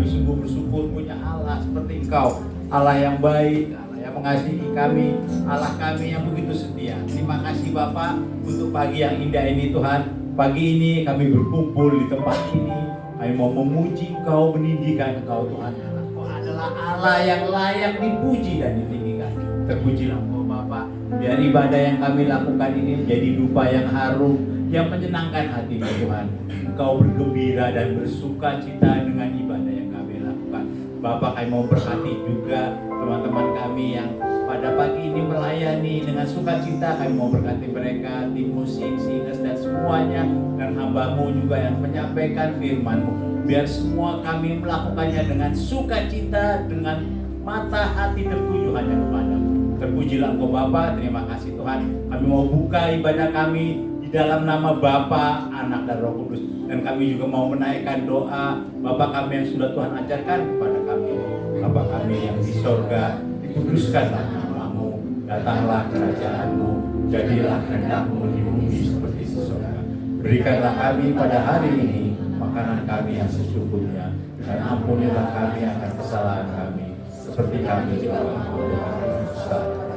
Kami sungguh bersyukur punya Allah seperti Engkau, Allah yang baik, Allah yang mengasihi kami, Allah kami yang begitu setia. Terima kasih Bapak untuk pagi yang indah ini Tuhan. Pagi ini kami berkumpul di tempat ini, kami mau memuji Engkau, meninggikan Engkau Tuhan. Engkau adalah Allah yang layak dipuji dan ditinggikan. Terpujilah Engkau Bapak. Biar ibadah yang kami lakukan ini menjadi dupa yang harum, yang menyenangkan hati Tuhan. Engkau bergembira dan bersuka cita dengan ibadah yang kami lakukan. Bapak, kami mau berkati juga teman-teman kami yang pada pagi ini melayani dengan sukacita. Kami mau berkati mereka, tim musik, singers dan semuanya, dan hamba-Mu juga yang menyampaikan firman-Mu. Biar semua kami melakukannya dengan sukacita, dengan mata hati tertuju hanya kepada-Mu. Terpujilah Engkau Bapa. Terima kasih Tuhan. Kami mau buka ibadah kami di dalam nama Bapa, Anak dan Roh Kudus. Dan kami juga mau menaikkan doa Bapa kami yang sudah Tuhan ajarkan kepada kami. Bapa kami yang di sorga, dikuduskanlah nama-Mu, datanglah kerajaan-Mu, jadilah kehendak-Mu di bumi seperti di sorga. Berikanlah kami pada hari ini makanan kami yang sesungguhnya, dan ampunilah kami akan kesalahan kami, seperti kami juga mengampuni orang kesalahan.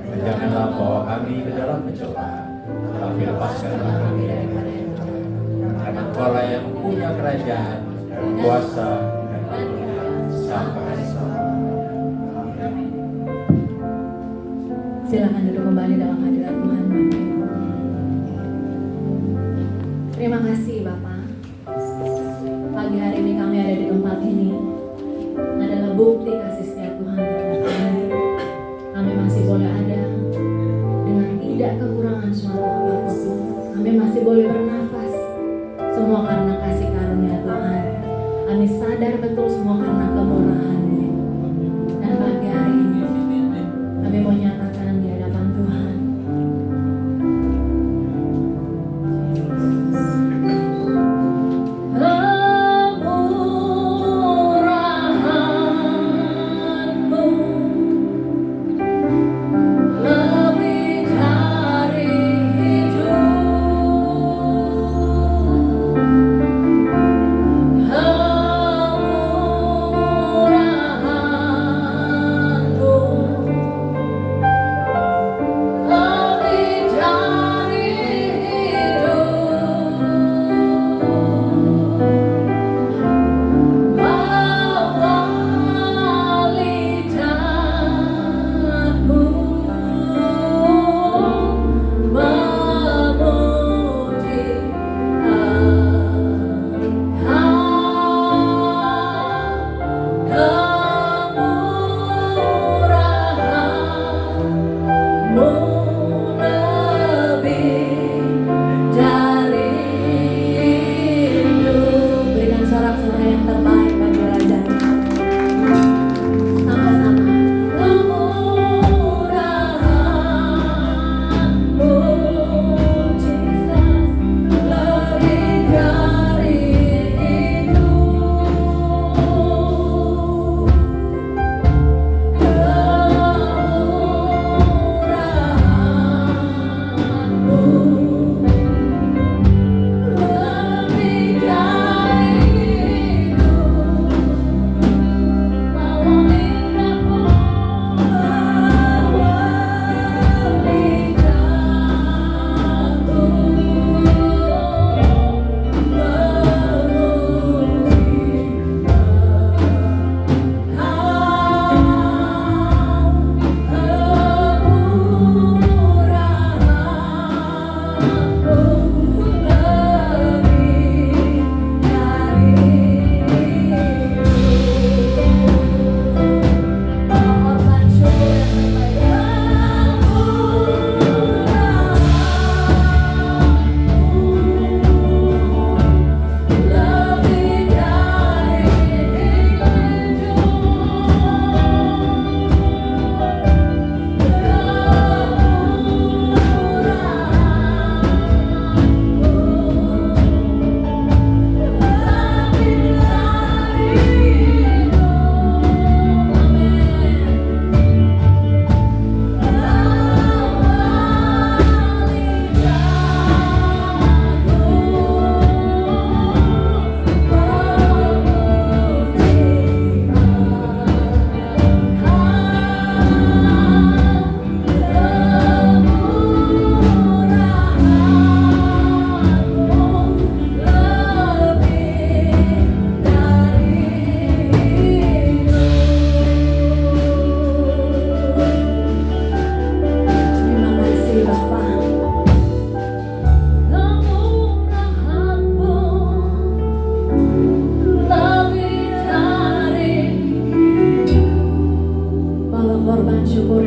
Dan janganlah bawa kami ke dalam pencobaan, tapi lepaskanlah kami dari karena Engkaulah yang punya kerajaan, kuasa, dan kemuliaan sampai selamanya. Silakan duduk kembali dalam hadirat Tuhan Bapak Ibu. Terima kasih Bapak. Pagi hari ini kami ada di tempat ini adalah bukti kasih setia Tuhan terhadap kami. Kami masih boleh ada dengan tidak kekurangan suatu apapun. Kami masih boleh bernafas. Semua karena kasih karunia Tuhan. Kami sadar betul semua karena kemurahan-Nya. Dan pagi hari ini kami mau nyatakan di hadapan Tuhan, kemurahan-Mu lebih dari hidup.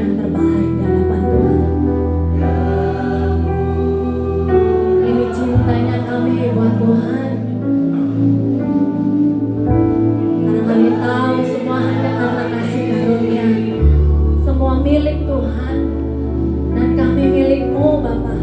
yang terbaik di hadapan Tuhan. Ini cintanya kami buat Tuhan. Karena kami tahu semua hanya karena kasih karunia. Semua milik Tuhan. Dan kami milik-Mu Bapa.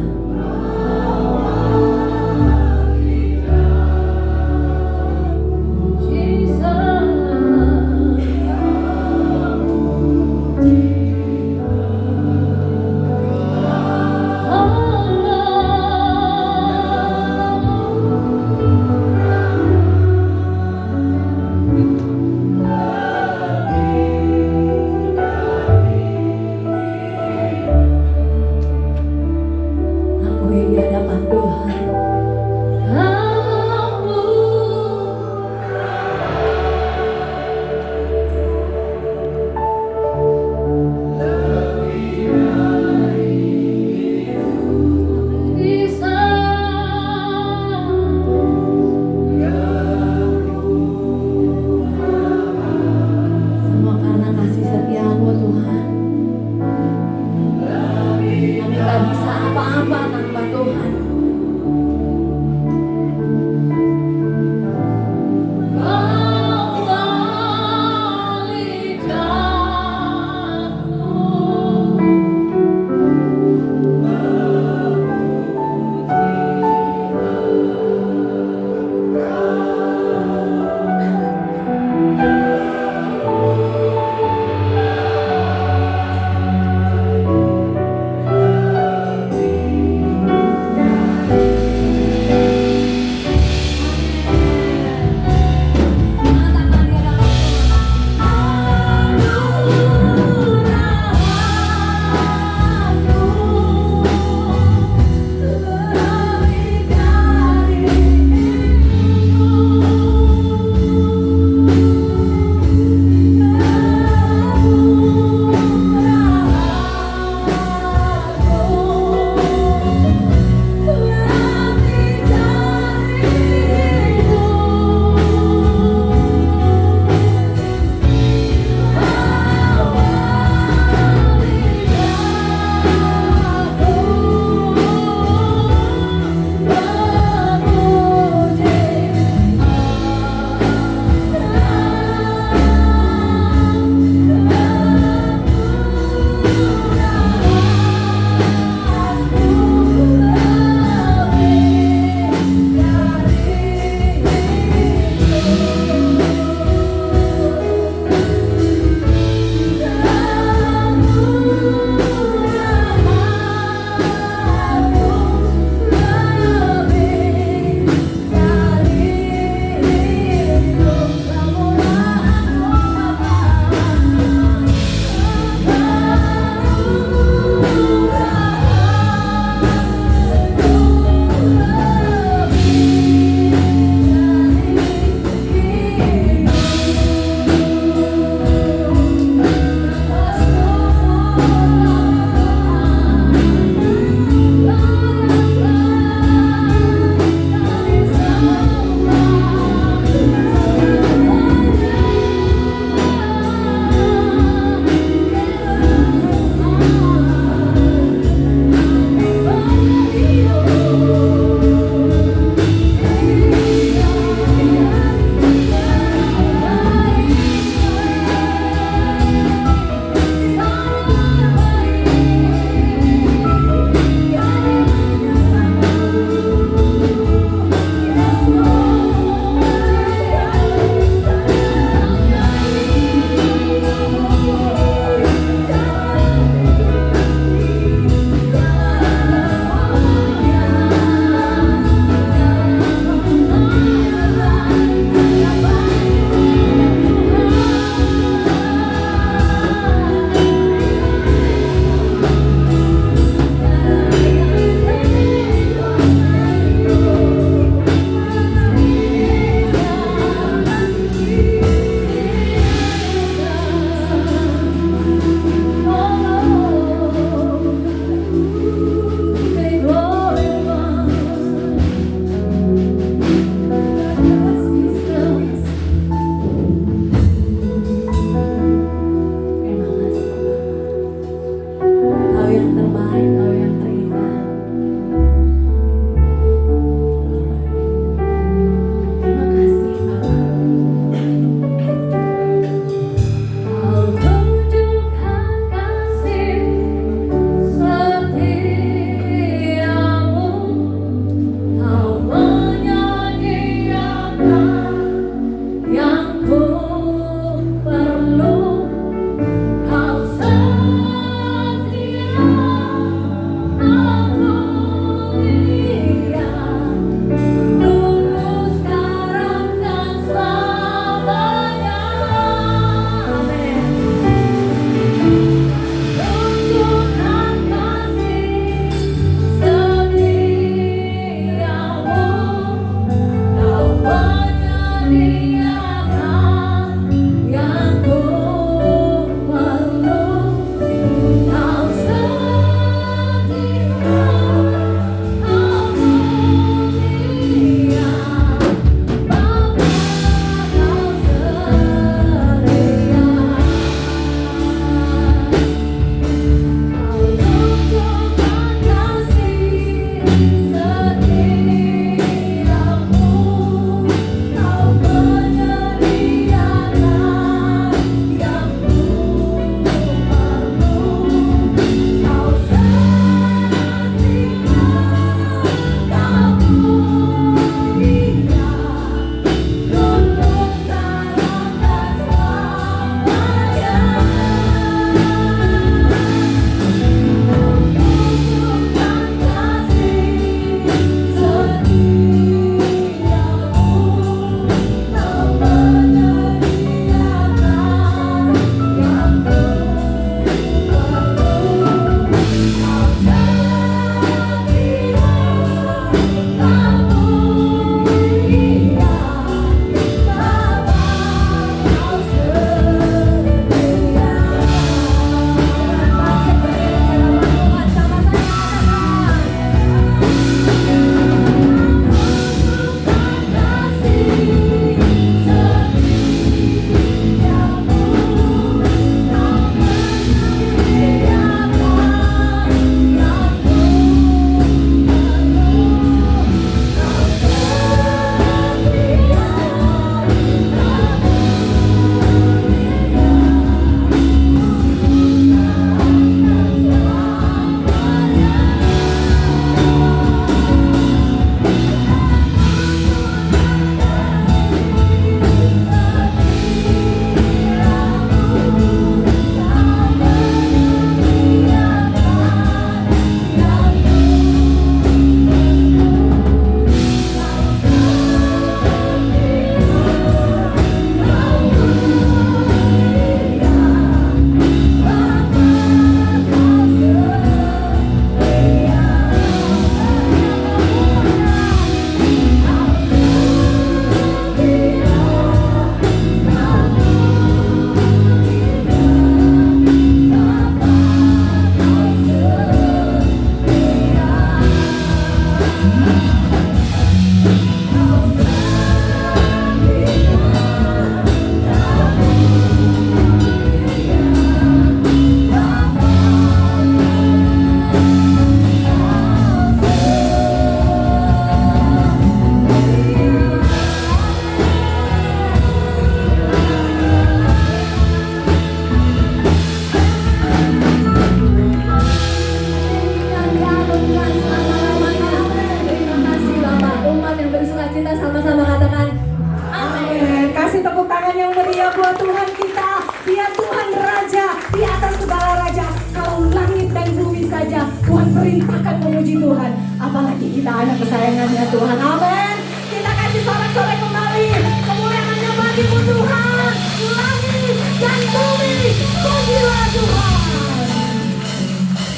saja Tuhan perintahkan memuji Tuhan. Apalagi kita anak kesayangannya Tuhan. Amin. Kita kasih sorak-sorai kembali. Kemuliaannya bagimu Tuhan. Langit dan bumi, pujilah Tuhan.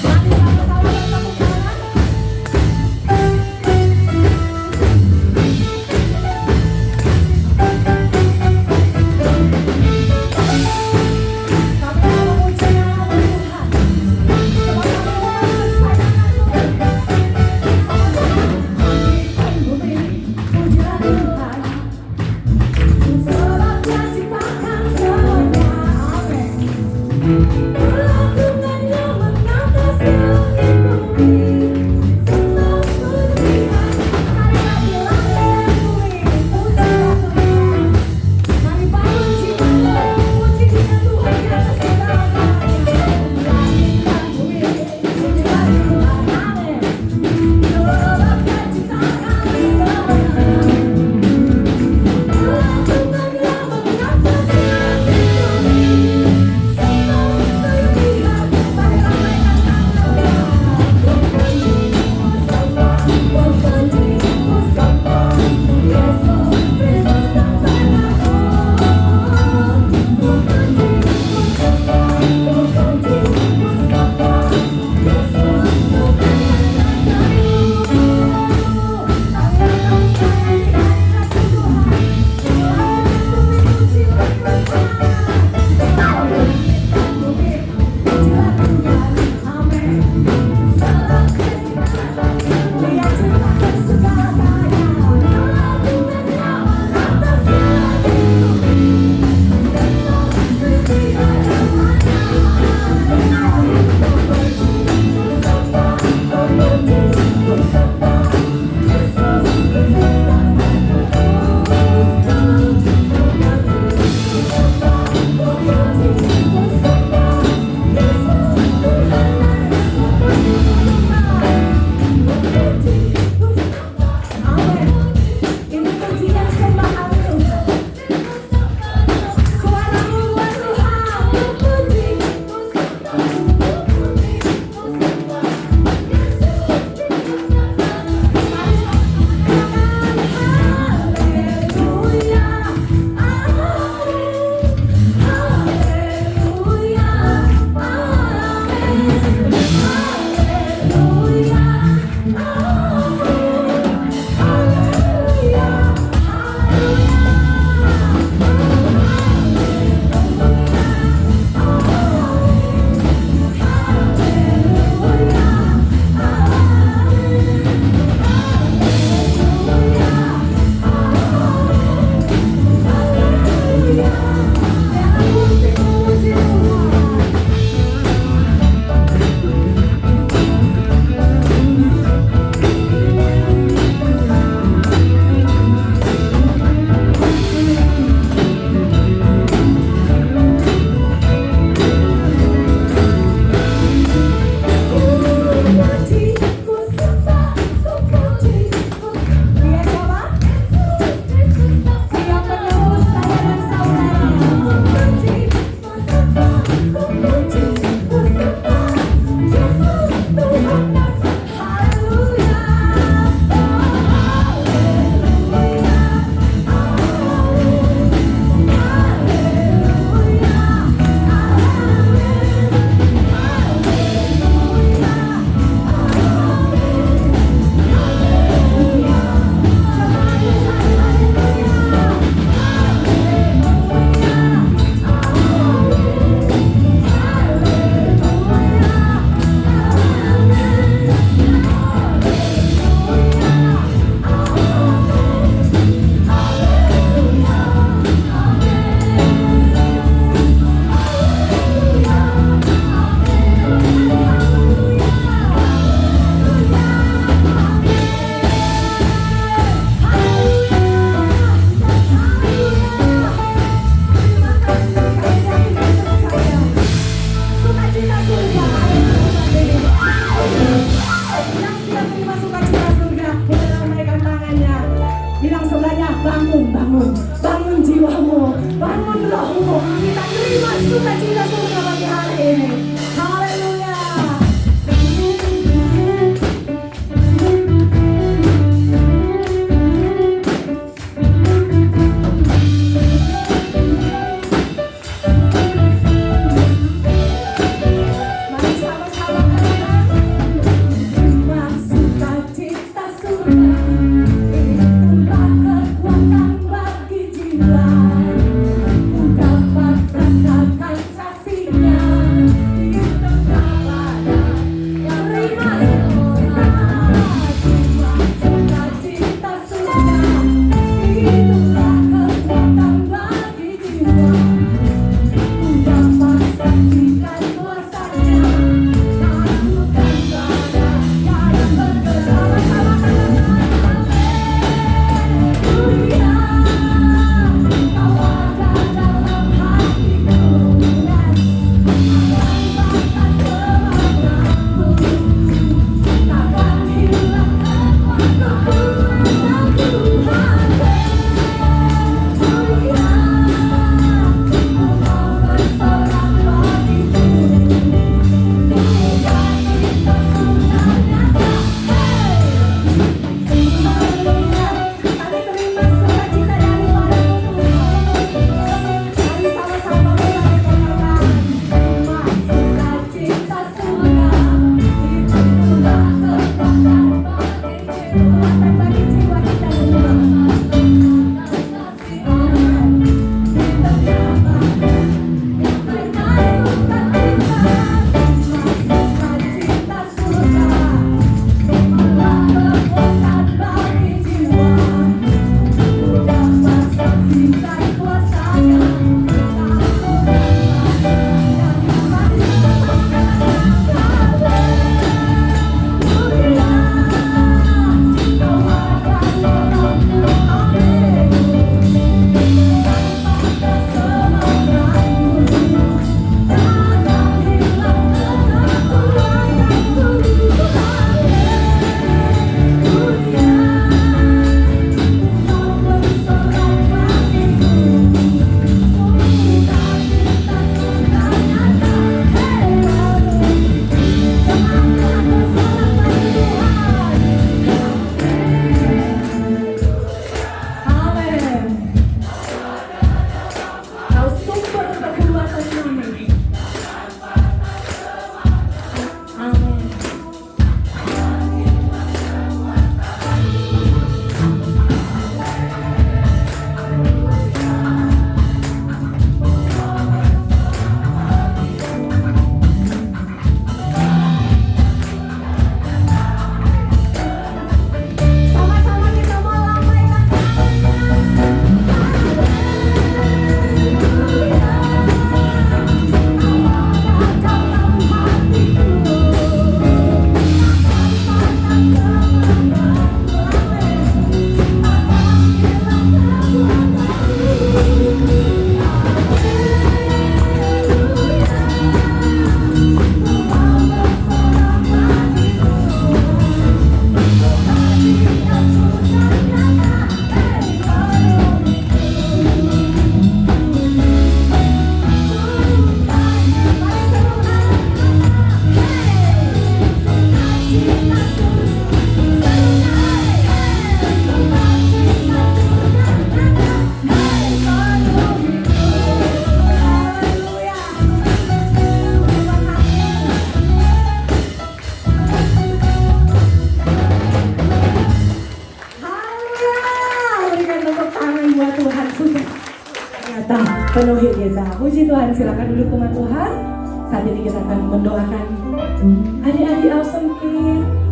Mari sama-sama bertepuk tangan. sukacita surga bagi hari ini. Haleluya. penuhi kita. Puji Tuhan, silakan duduk umat Tuhan. Saat ini kita akan mendoakan adik-adik Awesome Kids.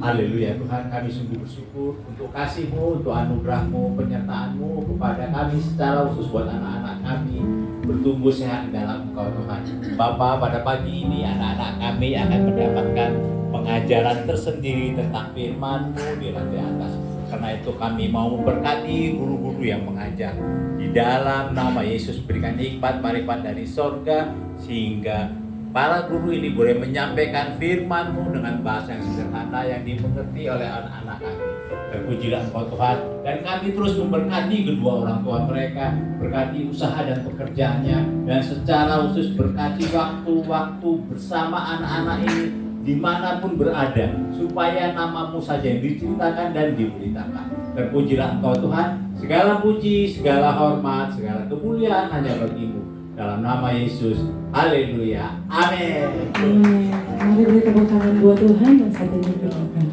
Haleluya Tuhan, kami sungguh bersyukur untuk kasih-Mu, untuk anugerah-Mu, penyertaan-Mu kepada kami secara khusus buat anak-anak kami bertumbuh sehat di dalam Engkau Tuhan. Bapa, pada pagi ini anak-anak kami akan mendapatkan pengajaran tersendiri tentang firman-Mu di lantai atas. Karena itu kami mau memberkati guru-guru yang mengajar. Di dalam nama Yesus berikan hikmat marifat dari sorga sehingga para guru ini boleh menyampaikan firman-Mu dengan bahasa yang sederhana yang dimengerti oleh anak-anak kami. Terpujilah Engkau Tuhan, dan kami terus memberkati kedua orang tua mereka, berkati usaha dan pekerjaannya, dan secara khusus berkati waktu-waktu bersama anak-anak ini dimanapun berada, supaya nama-Mu saja yang diceritakan dan diberitakan. Terpujilah Engkau Tuhan, segala puji, segala hormat, segala kemuliaan hanya bagi-Mu. Dalam nama Yesus, haleluya, amin. Amin. Mari beri tepuk tangan buat Tuhan dan saat ini kita akan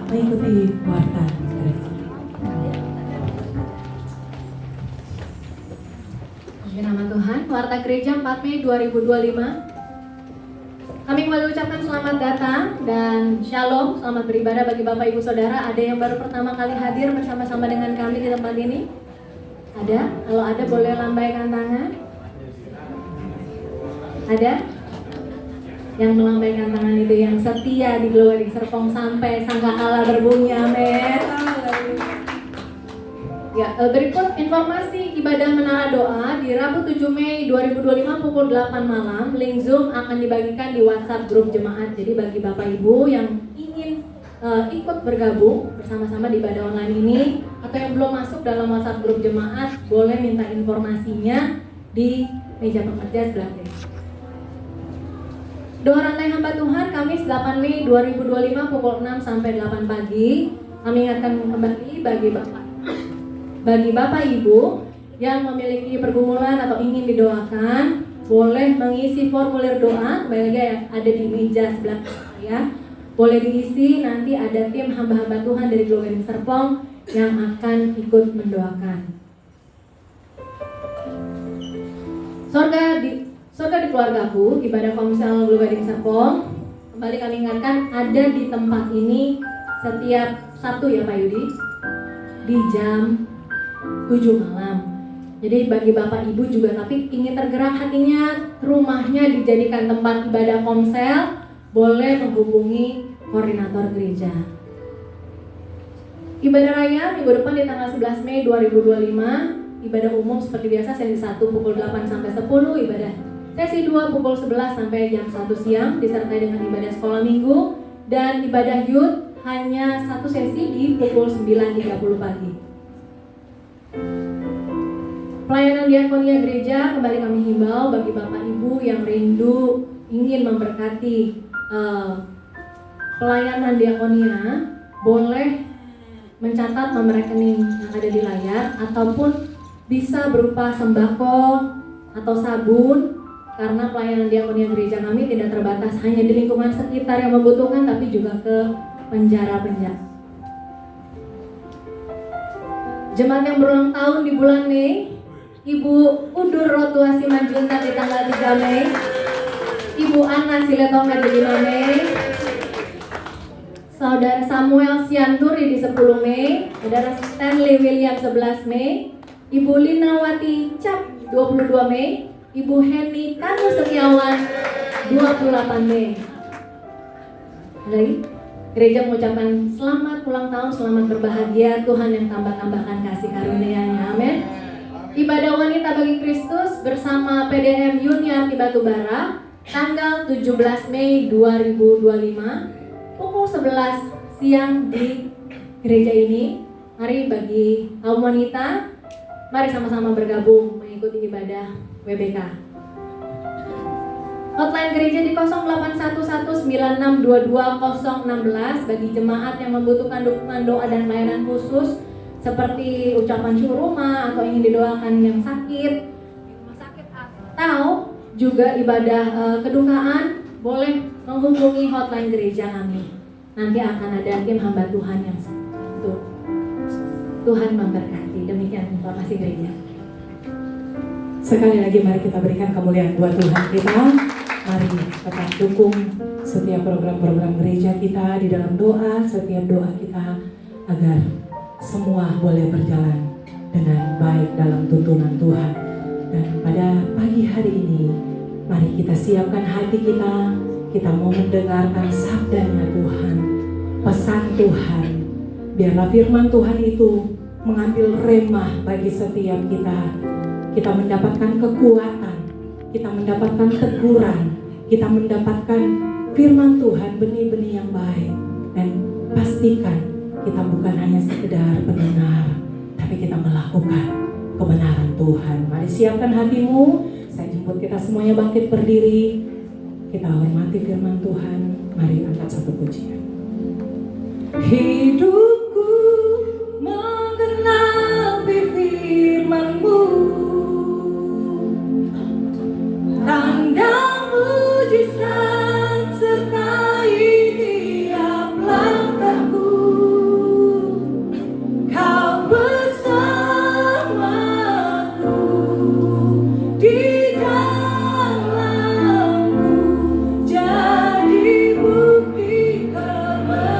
mengikuti warta gereja. Puji nama Tuhan, Warta Gereja 4 Mei 2025. Kami kembali ucapkan selamat datang dan shalom, selamat beribadah bagi Bapak Ibu Saudara. Ada yang baru pertama kali hadir bersama-sama dengan kami di tempat ini? Ada? Kalau ada boleh lambaikan tangan. Ada? Yang melambaikan tangan itu yang setia di Glowing Serpong sampai sangkakala berbunyi, amin. Ya, berikut informasi ibadah menara doa di Rabu 7 Mei 2025 pukul 8 malam. Link Zoom akan dibagikan di WhatsApp grup jemaat. Jadi bagi Bapak Ibu yang ingin ikut bergabung bersama-sama di ibadah online ini atau yang belum masuk dalam WhatsApp grup jemaat, boleh minta informasinya di meja pekerja sebelah kiri. Doa rantai hamba Tuhan Kamis 8 Mei 2025 pukul 6 sampai 8 pagi. Kami ingatkan kembali bagi Bapak Ibu yang memiliki pergumulan atau ingin didoakan, boleh mengisi formulir doa. Kembali lagi yang ada di meja sebelah saya. Boleh diisi, nanti ada tim hamba-hamba Tuhan dari Glowing Serpong yang akan ikut mendoakan. Surga di keluargaku, ibadah komsel Glowing Serpong. Kembali kami ingatkan ada di tempat ini setiap Sabtu ya Pak Yudi, di jam 7 malam. Jadi bagi Bapak Ibu juga tapi ingin tergerak hatinya, rumahnya dijadikan tempat ibadah komsel, boleh menghubungi koordinator gereja. Ibadah raya minggu depan di tanggal 11 Mei 2025, ibadah umum seperti biasa sesi 1 pukul 8 sampai 10, ibadah sesi 2 pukul 11 sampai jam 1 siang disertai dengan ibadah sekolah minggu, dan ibadah youth hanya satu sesi di pukul 9.30 pagi. Pelayanan diakonia gereja kembali kami himbau bagi Bapak Ibu yang rindu ingin memberkati pelayanan diakonia, boleh mencatat nomor rekening yang ada di layar ataupun bisa berupa sembako atau sabun. Karena pelayanan diakonia gereja kami tidak terbatas hanya di lingkungan sekitar yang membutuhkan, tapi juga ke penjara-penjara. Jemaat yang berulang tahun di bulan Mei, Ibu Udur Rotua Simanjuntak di tanggal 3 Mei, Ibu Ana Siletonga di 5 Mei, Saudara Samuel Sianturi di 10 Mei, Saudara Stanley William 11 Mei, Ibu Linawati Cap 22 Mei, Ibu Heni Tanu Setiawan 28B. Ada lagi? Gereja mengucapkan selamat ulang tahun, selamat berbahagia, Tuhan yang tambah-tambahkan kasih karunia-Nya. Amin. Ibadah wanita bagi Kristus bersama PDM Yuniarti Batubara tanggal 17 Mei 2025 pukul 11 siang di gereja ini. Mari bagi kaum wanita, mari sama-sama bergabung mengikuti ibadah WBK. Hotline gereja di 0811962216 bagi jemaat yang membutuhkan dukungan doa dan pelayanan khusus seperti ucapan syuruma atau ingin didoakan yang sakit di rumah sakit atau juga ibadah kedukaan, boleh menghubungi hotline gereja kami. Nanti akan ada tim hamba Tuhan yang untuk Tuhan memberkati. Demikian informasi gereja. Sekali lagi mari kita berikan kemuliaan buat Tuhan kita. Mari tetap dukung setiap program-program gereja kita di dalam doa, setiap doa kita agar semua boleh berjalan dengan baik dalam tuntunan Tuhan. Dan pada pagi hari ini, mari kita siapkan hati kita. Kita mau mendengarkan sabdanya Tuhan, pesan Tuhan. Biarlah firman Tuhan itu mengambil remah bagi setiap kita. Kita mendapatkan kekuatan, kita mendapatkan teguran, kita mendapatkan firman Tuhan, benih-benih yang baik. Dan pastikan kita bukan hanya sekedar pendengar, tapi kita melakukan kebenaran Tuhan. Mari siapkan hatimu. Saya jemput kita semuanya bangkit berdiri. Kita hormati firman Tuhan. Mari angkat satu pujian. Hidupku menggenapi firman-Mu, tanda mujizat sertai tiap langkahku. Kau bersamaku di dalamku, jadi bukti kebesaran.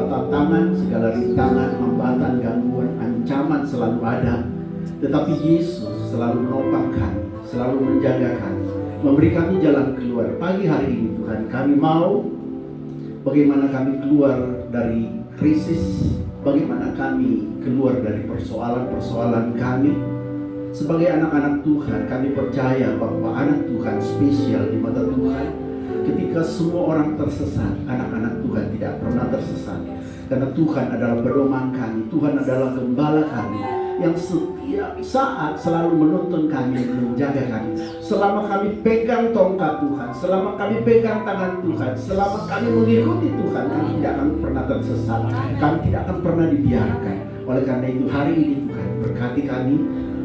segala tantangan, segala rintangan, hambatan, gangguan, ancaman selalu ada. Tetapi Yesus selalu menopang kami, selalu menjaga kami, memberi kami jalan keluar. Pagi hari ini Tuhan, kami mau bagaimana kami keluar dari krisis, bagaimana kami keluar dari persoalan-persoalan kami. Sebagai anak-anak Tuhan, kami percaya bahwa anak Tuhan spesial di mata Tuhan. Ketika semua orang tersesat, anak-anak Tuhan tidak pernah tersesat. Karena Tuhan adalah pedoman kami, Tuhan adalah gembala kami, yang setiap saat selalu menuntun kami, menjaga kami. Selama kami pegang tongkat Tuhan, selama kami pegang tangan Tuhan, selama kami mengikuti Tuhan, kami tidak akan pernah tersesat, kami tidak akan pernah dibiarkan. Oleh karena itu hari ini Tuhan, berkati kami,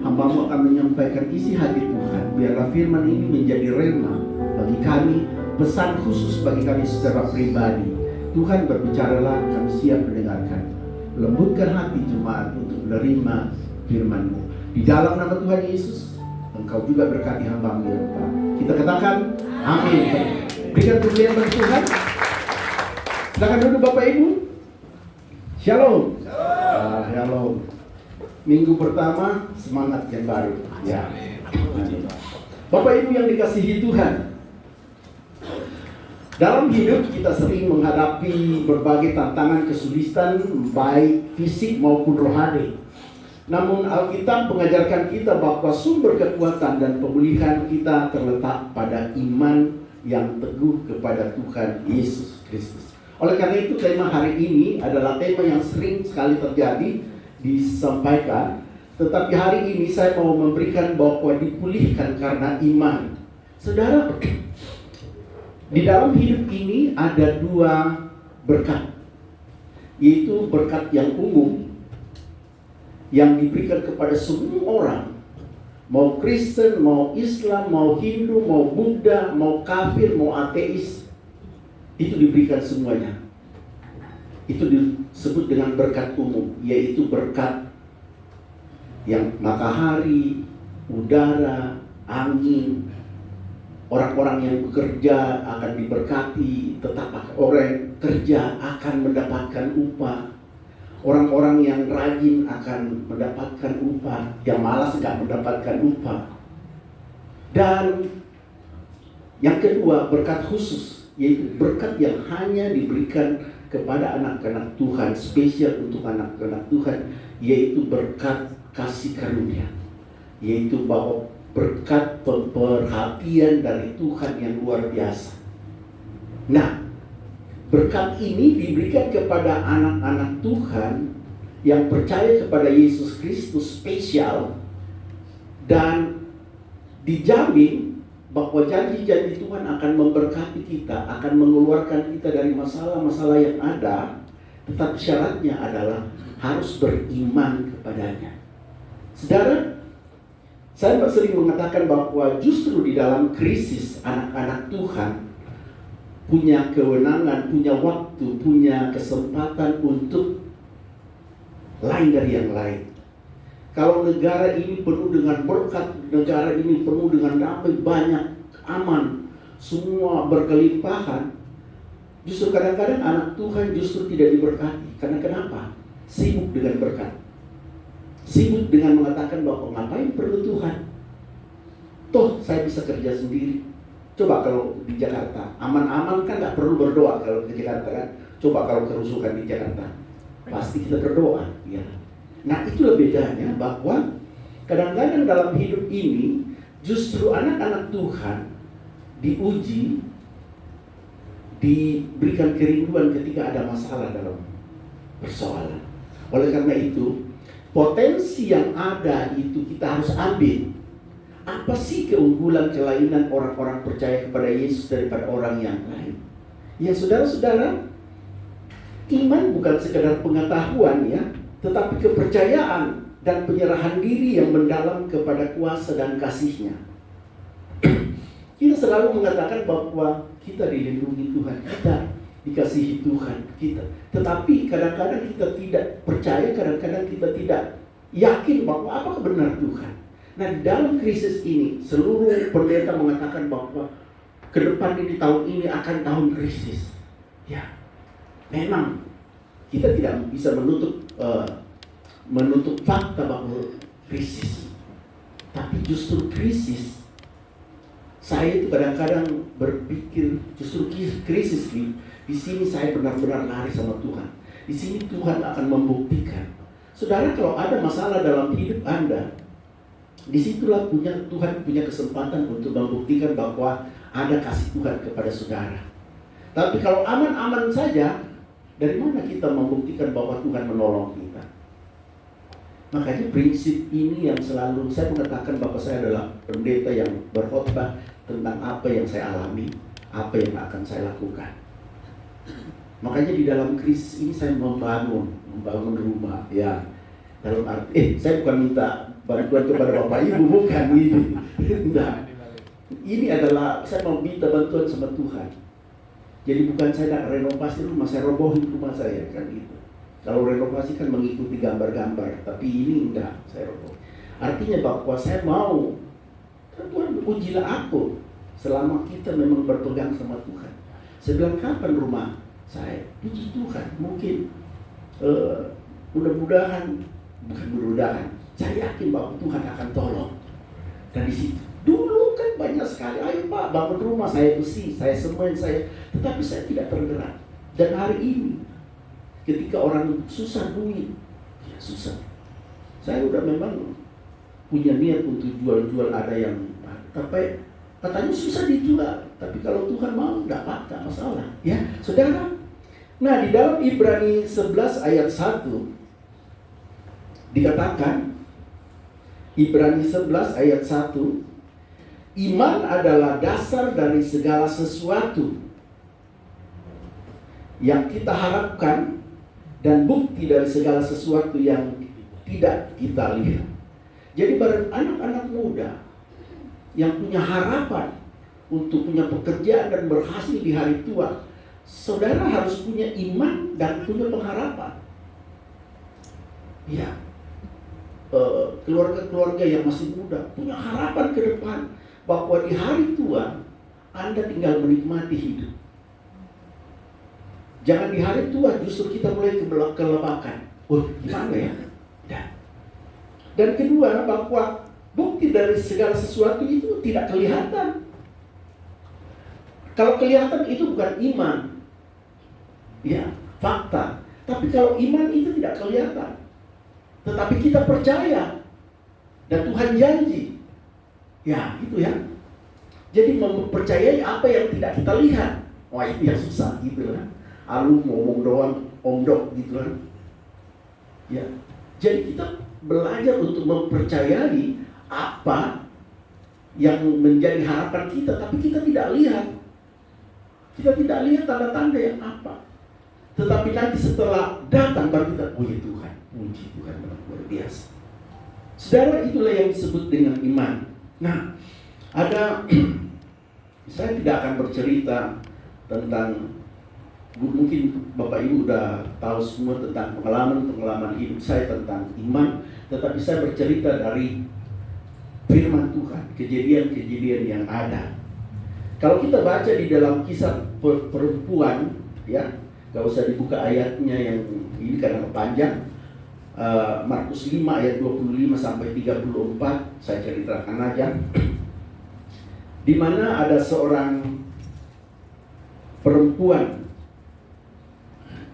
hamba-Mu akan menyampaikan isi hati Tuhan. Biarlah firman ini menjadi rema bagi kami, pesan khusus bagi kami secara pribadi. Tuhan berbicaralah, kami siap mendengarkan. Lembutkan hati jemaat untuk menerima firman-Mu. Di dalam nama Tuhan Yesus, Engkau juga berkati hamba-Mu ya Bapa. Kita katakan amin. Berikan pujian bagi Tuhan. Silakan duduk Bapak Ibu. Shalom. Shalom. Minggu pertama semangat yang baru. Ya. Bapak Ibu yang dikasihi Tuhan, dalam hidup kita sering menghadapi berbagai tantangan kesulitan, baik fisik maupun rohani. Namun Alkitab mengajarkan kita bahwa sumber kekuatan dan pemulihan kita terletak pada iman yang teguh kepada Tuhan Yesus Kristus. Oleh karena itu tema hari ini adalah tema yang sering sekali terjadi disampaikan. Tetapi hari ini saya mau memberikan bahwa dipulihkan karena iman. Saudara, di dalam hidup ini ada dua berkat, yaitu berkat yang umum yang diberikan kepada semua orang, mau Kristen, mau Islam, mau Hindu, mau Buddha, mau kafir, mau ateis, itu diberikan semuanya. Itu disebut dengan berkat umum, yaitu berkat yang matahari, udara, angin. Orang-orang yang bekerja akan diberkati, tetap orang kerja akan mendapatkan upah. Orang-orang yang rajin akan mendapatkan upah, yang malas nggak mendapatkan upah. Dan yang kedua, berkat khusus, yaitu berkat yang hanya diberikan kepada anak-anak Tuhan, spesial untuk anak-anak Tuhan, yaitu berkat kasih karunia, yaitu bahwa berkat perhatian dari Tuhan yang luar biasa. Nah, berkat ini diberikan kepada anak-anak Tuhan yang percaya kepada Yesus Kristus spesial, dan dijamin bahwa janji-janji Tuhan akan memberkati kita, akan mengeluarkan kita dari masalah-masalah yang ada. Tetapi syaratnya adalah harus beriman kepadanya. Saudara, saya sering mengatakan bahwa justru di dalam krisis anak-anak Tuhan punya kewenangan, punya waktu, punya kesempatan untuk lain dari yang lain. Kalau negara ini penuh dengan berkat, negara ini penuh dengan damai, banyak, aman, semua berkelimpahan, justru kadang-kadang anak Tuhan justru tidak diberkati. Karena kenapa? Sibuk dengan berkat. Sibuk dengan mengatakan bahwa ngapain perlu Tuhan? Toh saya bisa kerja sendiri. Coba kalau di Jakarta, aman-aman kan nggak perlu berdoa kalau ke Jakarta kan. Coba kalau kerusuhan di Jakarta, pasti kita berdoa. Ya. Nah itulah bedanya bahwa kadang-kadang dalam hidup ini justru anak-anak Tuhan diuji, diberikan kerinduan ketika ada masalah dalam persoalan. Oleh karena itu, potensi yang ada itu kita harus ambil. Apa sih keunggulan kelainan orang-orang percaya kepada Yesus daripada orang yang lain? Ya saudara-saudara, iman bukan sekedar pengetahuan ya, tetapi kepercayaan dan penyerahan diri yang mendalam kepada kuasa dan kasih-Nya. Kita selalu mengatakan bahwa kita dilindungi Tuhan, kita dikasihi Tuhan kita. Tetapi kadang-kadang kita tidak percaya, kadang-kadang kita tidak yakin bahwa apakah benar Tuhan. Nah, dalam krisis ini seluruh pendeta mengatakan bahwa ke depan ini, tahun ini akan tahun krisis. Ya, memang kita tidak bisa menutup fakta bahwa krisis. Tapi justru krisis, saya itu kadang-kadang berpikir justru krisis di sini saya benar-benar lari sama Tuhan. Di sini Tuhan akan membuktikan. Saudara, kalau ada masalah dalam hidup Anda, disitulah Tuhan punya kesempatan untuk membuktikan bahwa ada kasih Tuhan kepada saudara. Tapi kalau aman-aman saja, dari mana kita membuktikan bahwa Tuhan menolong kita? Makanya prinsip ini yang selalu saya mengatakan bahwa saya adalah pendeta yang berkhotbah tentang apa yang saya alami, apa yang akan saya lakukan. Makanya di dalam krisis ini saya membangun rumah, ya. Dalam arti, saya bukan minta bantuan kepada Bapak Ibu, bukan ini. Nah, ini adalah saya mau minta bantuan sama Tuhan. Jadi bukan saya nak renovasi rumah, saya robohin rumah saya, kan gitu. Kalau renovasi kan mengikuti gambar-gambar, tapi ini enggak, saya roboh. Artinya bahwa saya mau, kan Tuhan ujilah aku selama kita memang berpegang sama Tuhan. Saya bilang, kapan rumah saya? Puji Tuhan, mungkin mudah-mudahan, saya yakin bahwa Tuhan akan tolong. Dan di situ dulu kan banyak sekali, ayo Pak bangun rumah, saya besi, saya semen, tetapi saya tidak tergerak. Dan hari ini ketika orang susah duit, ya susah. Saya udah memang punya niat untuk jual-jual, ada yang tapi katanya susah dijual. Tapi kalau Tuhan mau, nggak apa-apa, masalah. Ya, saudara. Nah, di dalam Ibrani 11 ayat 1 dikatakan, Ibrani 11 ayat 1, iman adalah dasar dari segala sesuatu yang kita harapkan dan bukti dari segala sesuatu yang tidak kita lihat. Jadi bagi anak-anak muda yang punya harapan untuk punya pekerjaan dan berhasil di hari tua, saudara harus punya iman dan punya pengharapan. Ya, keluarga-keluarga yang masih muda punya harapan ke depan bahwa di hari tua Anda tinggal menikmati hidup. Jangan di hari tua justru kita mulai kelepakan. Oh, gimana ya? Dan kedua, bahwa bukti dari segala sesuatu itu tidak kelihatan. Kalau kelihatan itu bukan iman, ya, fakta. Tapi kalau iman itu tidak kelihatan, tetapi kita percaya dan Tuhan janji, ya itu ya. Jadi mempercayai apa yang tidak kita lihat, wah itu yang susah gitu kan. Alu ngomong doang, omdok gitu kan. Ya, jadi kita belajar untuk mempercayai apa yang menjadi harapan kita, tapi kita tidak lihat. Kita tidak lihat tanda-tanda yang apa. Tetapi nanti setelah datang baru kita, oh ya Tuhan, puji Tuhan luar biasa. Saudara, itulah yang disebut dengan iman. Nah, ada saya tidak akan bercerita tentang, mungkin Bapak Ibu udah tahu semua tentang pengalaman hidup saya tentang iman, tetapi saya bercerita dari firman Tuhan, kejadian-kejadian yang ada. Kalau kita baca di dalam kisah perempuan, ya, gak usah dibuka ayatnya yang ini karena panjang. Markus 5 ayat 25 sampai 34 saya ceritakan aja. Di mana ada seorang perempuan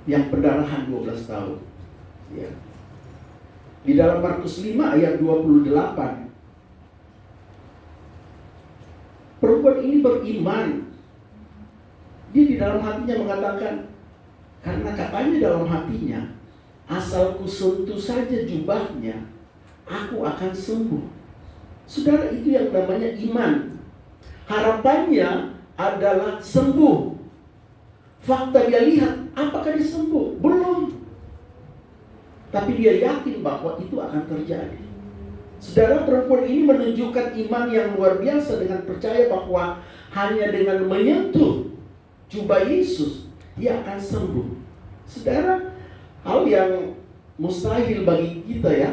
yang pendarahan 12 tahun. Ya. Di dalam Markus 5 ayat 28, perempuan ini beriman. Dia di dalam hatinya mengatakan, karena katanya dalam hatinya, asal ku sentuh saja jubahnya, aku akan sembuh. Saudara, itu yang namanya iman. Harapannya adalah sembuh. Fakta dia lihat, apakah dia sembuh? Belum. Tapi dia yakin bahwa itu akan terjadi. Saudara, perempuan ini menunjukkan iman yang luar biasa dengan percaya bahwa hanya dengan menyentuh jubah Yesus, dia akan sembuh. Saudara, hal yang mustahil bagi kita ya,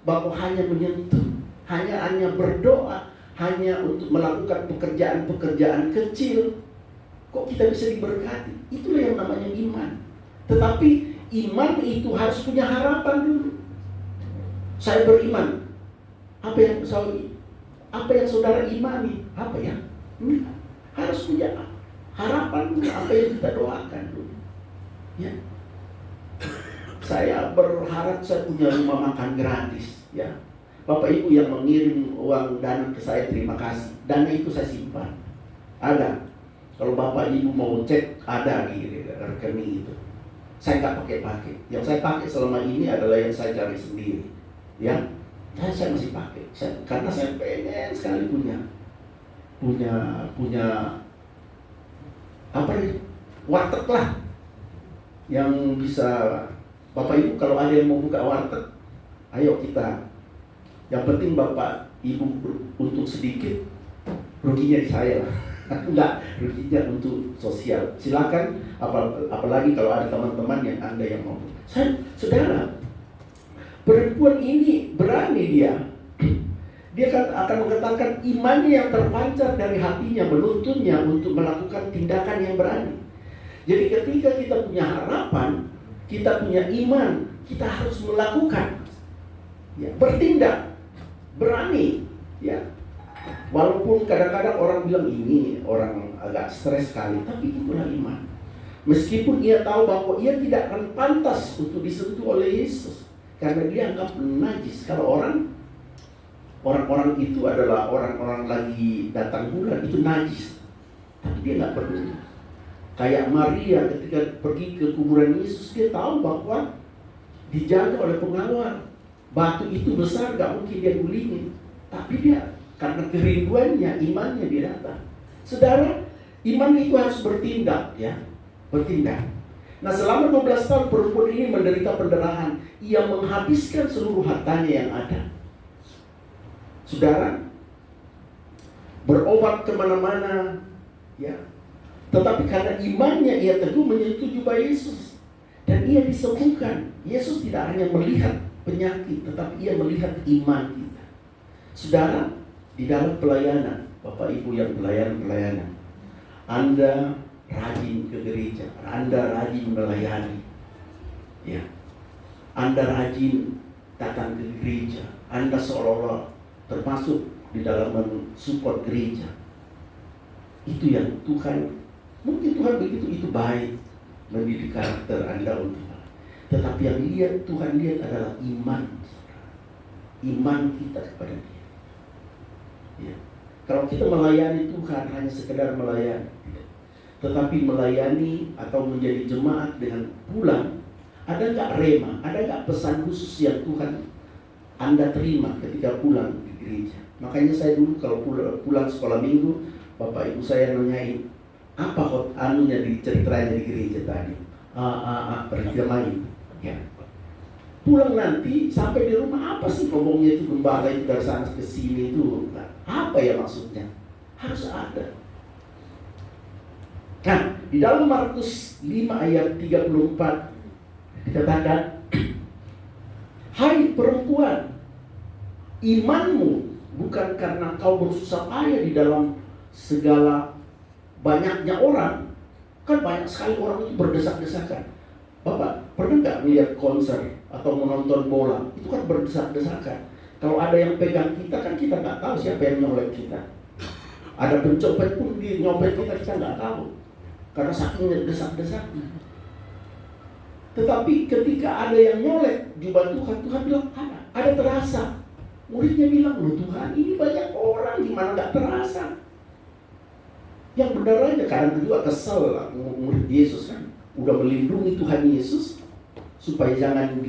bahwa hanya menyentuh, hanya berdoa, hanya untuk melakukan pekerjaan-pekerjaan kecil, kok kita bisa diberkati? Itulah yang namanya iman. Tetapi iman itu harus punya harapan dulu. Saya beriman. Apa yang saudara imani? Apa ya? Harus punya harapan dulu, apa yang kita doakan dulu. Ya. Saya berharap saya punya rumah makan gratis, ya. Bapak Ibu yang mengirim uang dana ke saya, terima kasih. Dana itu saya simpan. Ada. Kalau Bapak Ibu mau cek, ada di rekening itu. Saya nggak pakai. Yang saya pakai selama ini adalah yang saya cari sendiri. Ya, saya masih pakai. Karena saya pengen sekali punya apa ya? Warteg lah. Yang bisa Bapak Ibu kalau ada yang mau buka warteg, ayo kita. Yang penting Bapak Ibu untuk sedikit, ruginya di saya lah. Enggak, ruginya untuk sosial. Silakan, apalagi kalau ada teman-teman yang Anda yang mau. Saudara, perempuan ini berani dia. Dia akan mengatakan imannya yang terpancar dari hatinya menuntunnya untuk melakukan tindakan yang berani. Jadi ketika kita punya harapan, kita punya iman, kita harus melakukan, ya, bertindak, berani, ya. Walaupun kadang-kadang orang bilang ini orang agak stres sekali, tapi itulah iman. Meskipun ia tahu bahwa ia tidak akan pantas untuk disentuh oleh Yesus, karena dia anggap najis. Kalau orang-orang itu adalah orang-orang lagi datang bulan, itu najis, tapi dia nggak peduli. Kayak Maria ketika pergi ke kuburan Yesus, dia tahu bahwa dijaga oleh pengawal. Batu itu besar, gak mungkin dia gulingin. Tapi dia, karena kerinduannya, imannya dia datang. Saudara, iman itu harus bertindak, ya, bertindak. Nah, selama 12 tahun perempuan ini menderita pendarahan. Ia menghabiskan seluruh hartanya yang ada. Saudara, berobat kemana-mana, ya. Tetapi karena imannya ia teguh menyentuh jubah Yesus dan ia disembuhkan. Yesus tidak hanya melihat penyakit, tetapi ia melihat iman kita. Saudara, di dalam pelayanan, Bapak Ibu yang pelayanan, Anda rajin ke gereja, Anda rajin melayani, ya. Anda rajin datang ke gereja, Anda seolah-olah termasuk di dalam mensupport gereja. Itu yang Tuhan, mungkin Tuhan begitu, itu baik mendidik karakter Anda untuk. Tetapi yang Tuhan lihat adalah iman kita kepada Dia. Ya. Kalau kita melayani Tuhan hanya sekedar melayani, tetapi melayani atau menjadi jemaat dengan pulang, ada nggak rema, ada nggak pesan khusus yang Tuhan Anda terima ketika pulang di gereja? Makanya saya dulu kalau pulang sekolah minggu, Bapak Ibu saya nanyain, apa anunya di ceritanya di gereja tadi? Berarti main. Ya. Pulang nanti sampai di rumah, apa sih ngomongnya itu gembala itu dari sana ke sini itu? Apa ya maksudnya? Harus ada. Nah, di dalam Markus 5 ayat 34 dikatakan, hai perempuan, imanmu bukan karena kau bersusah payah di dalam segala banyaknya orang. Kan banyak sekali orang itu berdesak-desakan. Bapak pernah nggak melihat konser atau menonton bola? Itu kan berdesak-desakan. Kalau ada yang pegang kita, kan kita nggak tahu siapa yang nyolek kita. Ada pencopet pun di nyopet kita nggak tahu, karena saking desak-desaknya. Tetapi ketika ada yang nyolek jubah Tuhan, Tuhan bilang ada terasa. Muridnya bilang, loh Tuhan, ini banyak orang, gimana nggak terasa? Yang benar aja, karena kedua kesel lah murid Yesus kan. Udah melindungi Tuhan Yesus supaya jangan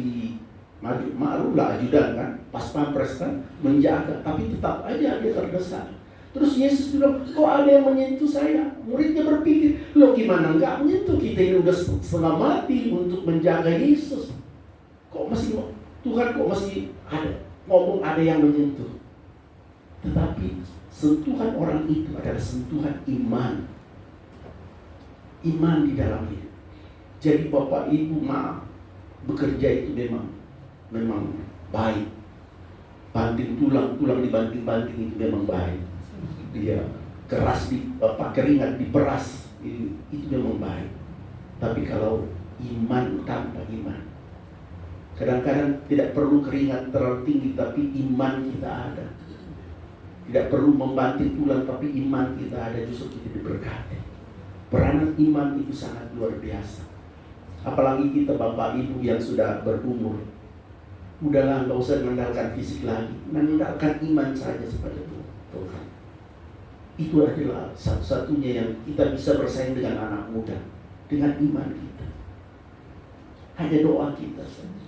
maklum lah ajudan kan, pas pampres kan, menjaga, tapi tetap aja dia terdesak. Terus Yesus bilang, kok ada yang menyentuh saya? Muridnya berpikir, loh gimana nggak menyentuh, kita ini udah setengah mati untuk menjaga Yesus. Kok masih Tuhan kok masih ada ngomong ada yang menyentuh? Tetapi sentuhan orang itu adalah sentuhan iman. Iman di dalam hidup. Jadi Bapak Ibu bekerja itu memang baik. Banting tulang dibanting-banting itu memang baik. Dia keras keringat diperas itu memang baik. Tapi kalau iman tanpa iman. Kadang-kadang tidak perlu keringat terlalu tinggi, tapi iman kita ada. Tidak perlu membanting tulang, tapi iman kita ada, justru kita diberkati. Peranan iman itu sangat luar biasa. Apalagi kita Bapak Ibu yang sudah berumur. Udahlah, nggak usah mengandalkan fisik lagi, mengandalkan iman saja kepada Tuhan. Itu adalah satu-satunya yang kita bisa bersaing dengan anak muda, dengan iman kita. Hanya doa kita saja.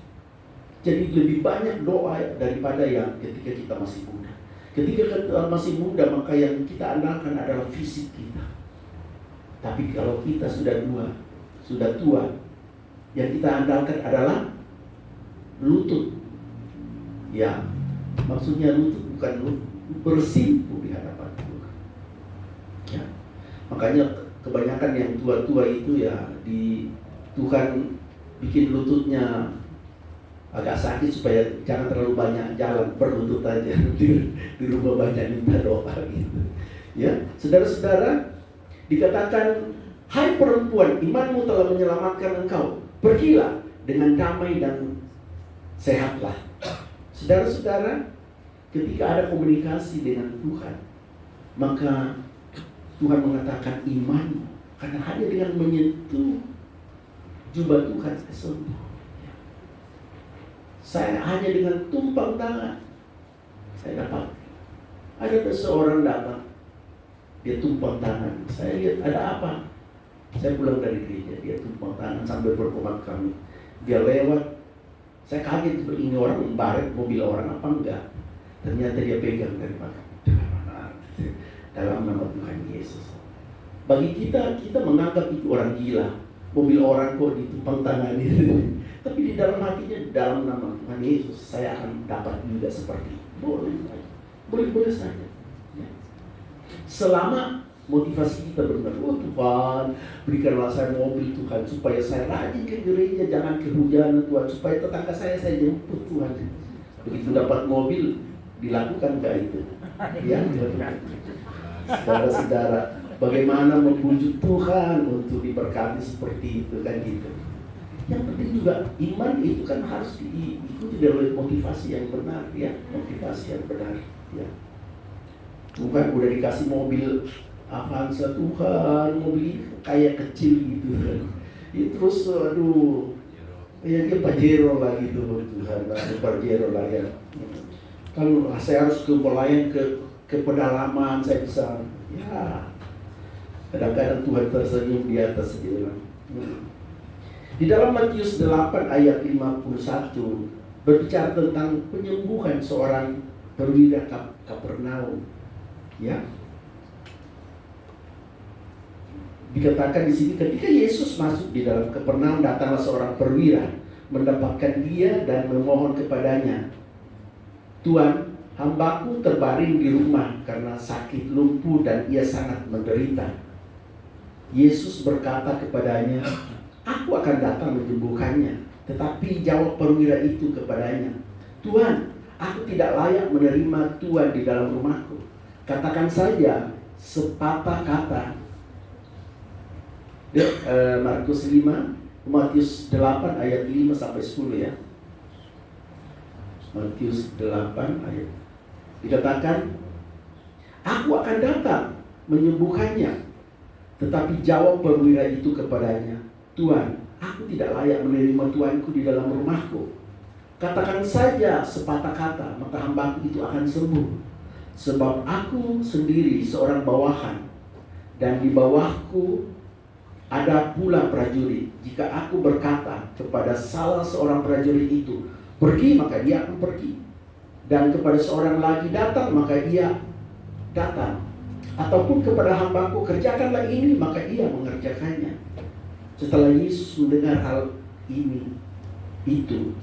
Jadi lebih banyak doa daripada yang ketika kita masih muda. Ketika kita masih muda, maka yang kita andalkan adalah fisik kita. Tapi kalau kita sudah tua, yang kita andalkan adalah lutut. Ya, maksudnya lutut bukan lutut, bersimpuh di hadapan Tuhan. Ya, makanya kebanyakan yang tua-tua itu ya di Tuhan bikin lututnya agak sakit supaya jangan terlalu banyak jalan, berlutut aja di rumah banyak minta doa gitu. Ya, saudara-saudara, dikatakan, hai perempuan, imanmu telah menyelamatkan engkau. Pergilah dengan damai dan sehatlah. Saudara-saudara, ketika ada komunikasi dengan Tuhan, maka Tuhan mengatakan imanmu, karena hanya dengan menyentuh jubah Tuhan sembuh. Saya hanya dengan tumpang tangan saya dapat. Ada seseorang datang, dia tumpang tangan. Saya lihat ada apa? Saya pulang dari gereja, dia tumpang tangan sambil berkomat kami. Dia lewat, saya kaget, ini orang membaret mobil orang apa enggak? Ternyata dia pegang dari belakang. Dalam nama Tuhan Yesus. Bagi kita menganggap itu orang gila. Mobil orang kok ditumpang tangan itu. Tapi di dalam hatinya, dalam nama Tuhan Yesus, saya akan dapat juga seperti itu. Boleh saja. Ya. Selama motivasi kita benar, oh Tuhan, berikanlah saya mobil Tuhan, supaya saya rajin ke gereja, jangan kehujanan Tuhan, supaya tetangga saya jemput Tuhan. Begitu dapat mobil, dilakukan gak itu? Ya, saudara-saudara, bagaimana membujuk Tuhan untuk diberkati seperti itu kan gitu. Yang penting juga iman itu kan harus diikuti oleh motivasi yang benar, ya, motivasi yang benar, ya. Bukan udah dikasih mobil Avanza, Tuhan, mobil kayak kecil gitu kan. Ya, terus aduh, ya dia Pajero lah gitu, Tuhan, Pajero lah ya. Kalau saya harus ke pelayan ke pedalaman, saya bisa, ya. Kadang-kadang Tuhan tersenyum di atas dia. Di dalam Matius 8 ayat 51 berbicara tentang penyembuhan seorang perwira Kapernaum. Ya. Dikatakan di sini ketika Yesus masuk di dalam Kapernaum, datanglah seorang perwira mendapatkan dia dan memohon kepadanya, Tuhan, hambaku terbaring di rumah karena sakit lumpuh dan ia sangat menderita. Yesus berkata kepadanya, aku akan datang menyembuhkannya. Tetapi jawab perwira itu kepadanya, Tuhan, aku tidak layak menerima Tuhan di dalam rumahku. Katakan saja sepatah kata. Markus 5, Matius 8 ayat 5 sampai 10 ya. Matius 8 ayat. Dikatakan, aku akan datang menyembuhkannya. Tetapi jawab perwira itu kepadanya, Tuhan, aku tidak layak menerima Tuanku di dalam rumahku. Katakan saja sepatah kata, maka hambaku itu akan sembuh. Sebab aku sendiri seorang bawahan, dan di bawahku ada pula prajurit. Jika aku berkata kepada salah seorang prajurit itu, pergi, maka dia akan pergi. Dan kepada seorang lagi datang, maka ia datang. Ataupun kepada hambaku, kerjakanlah ini, maka ia mengerjakannya. Setelah Yesus mendengar hal ini, itu,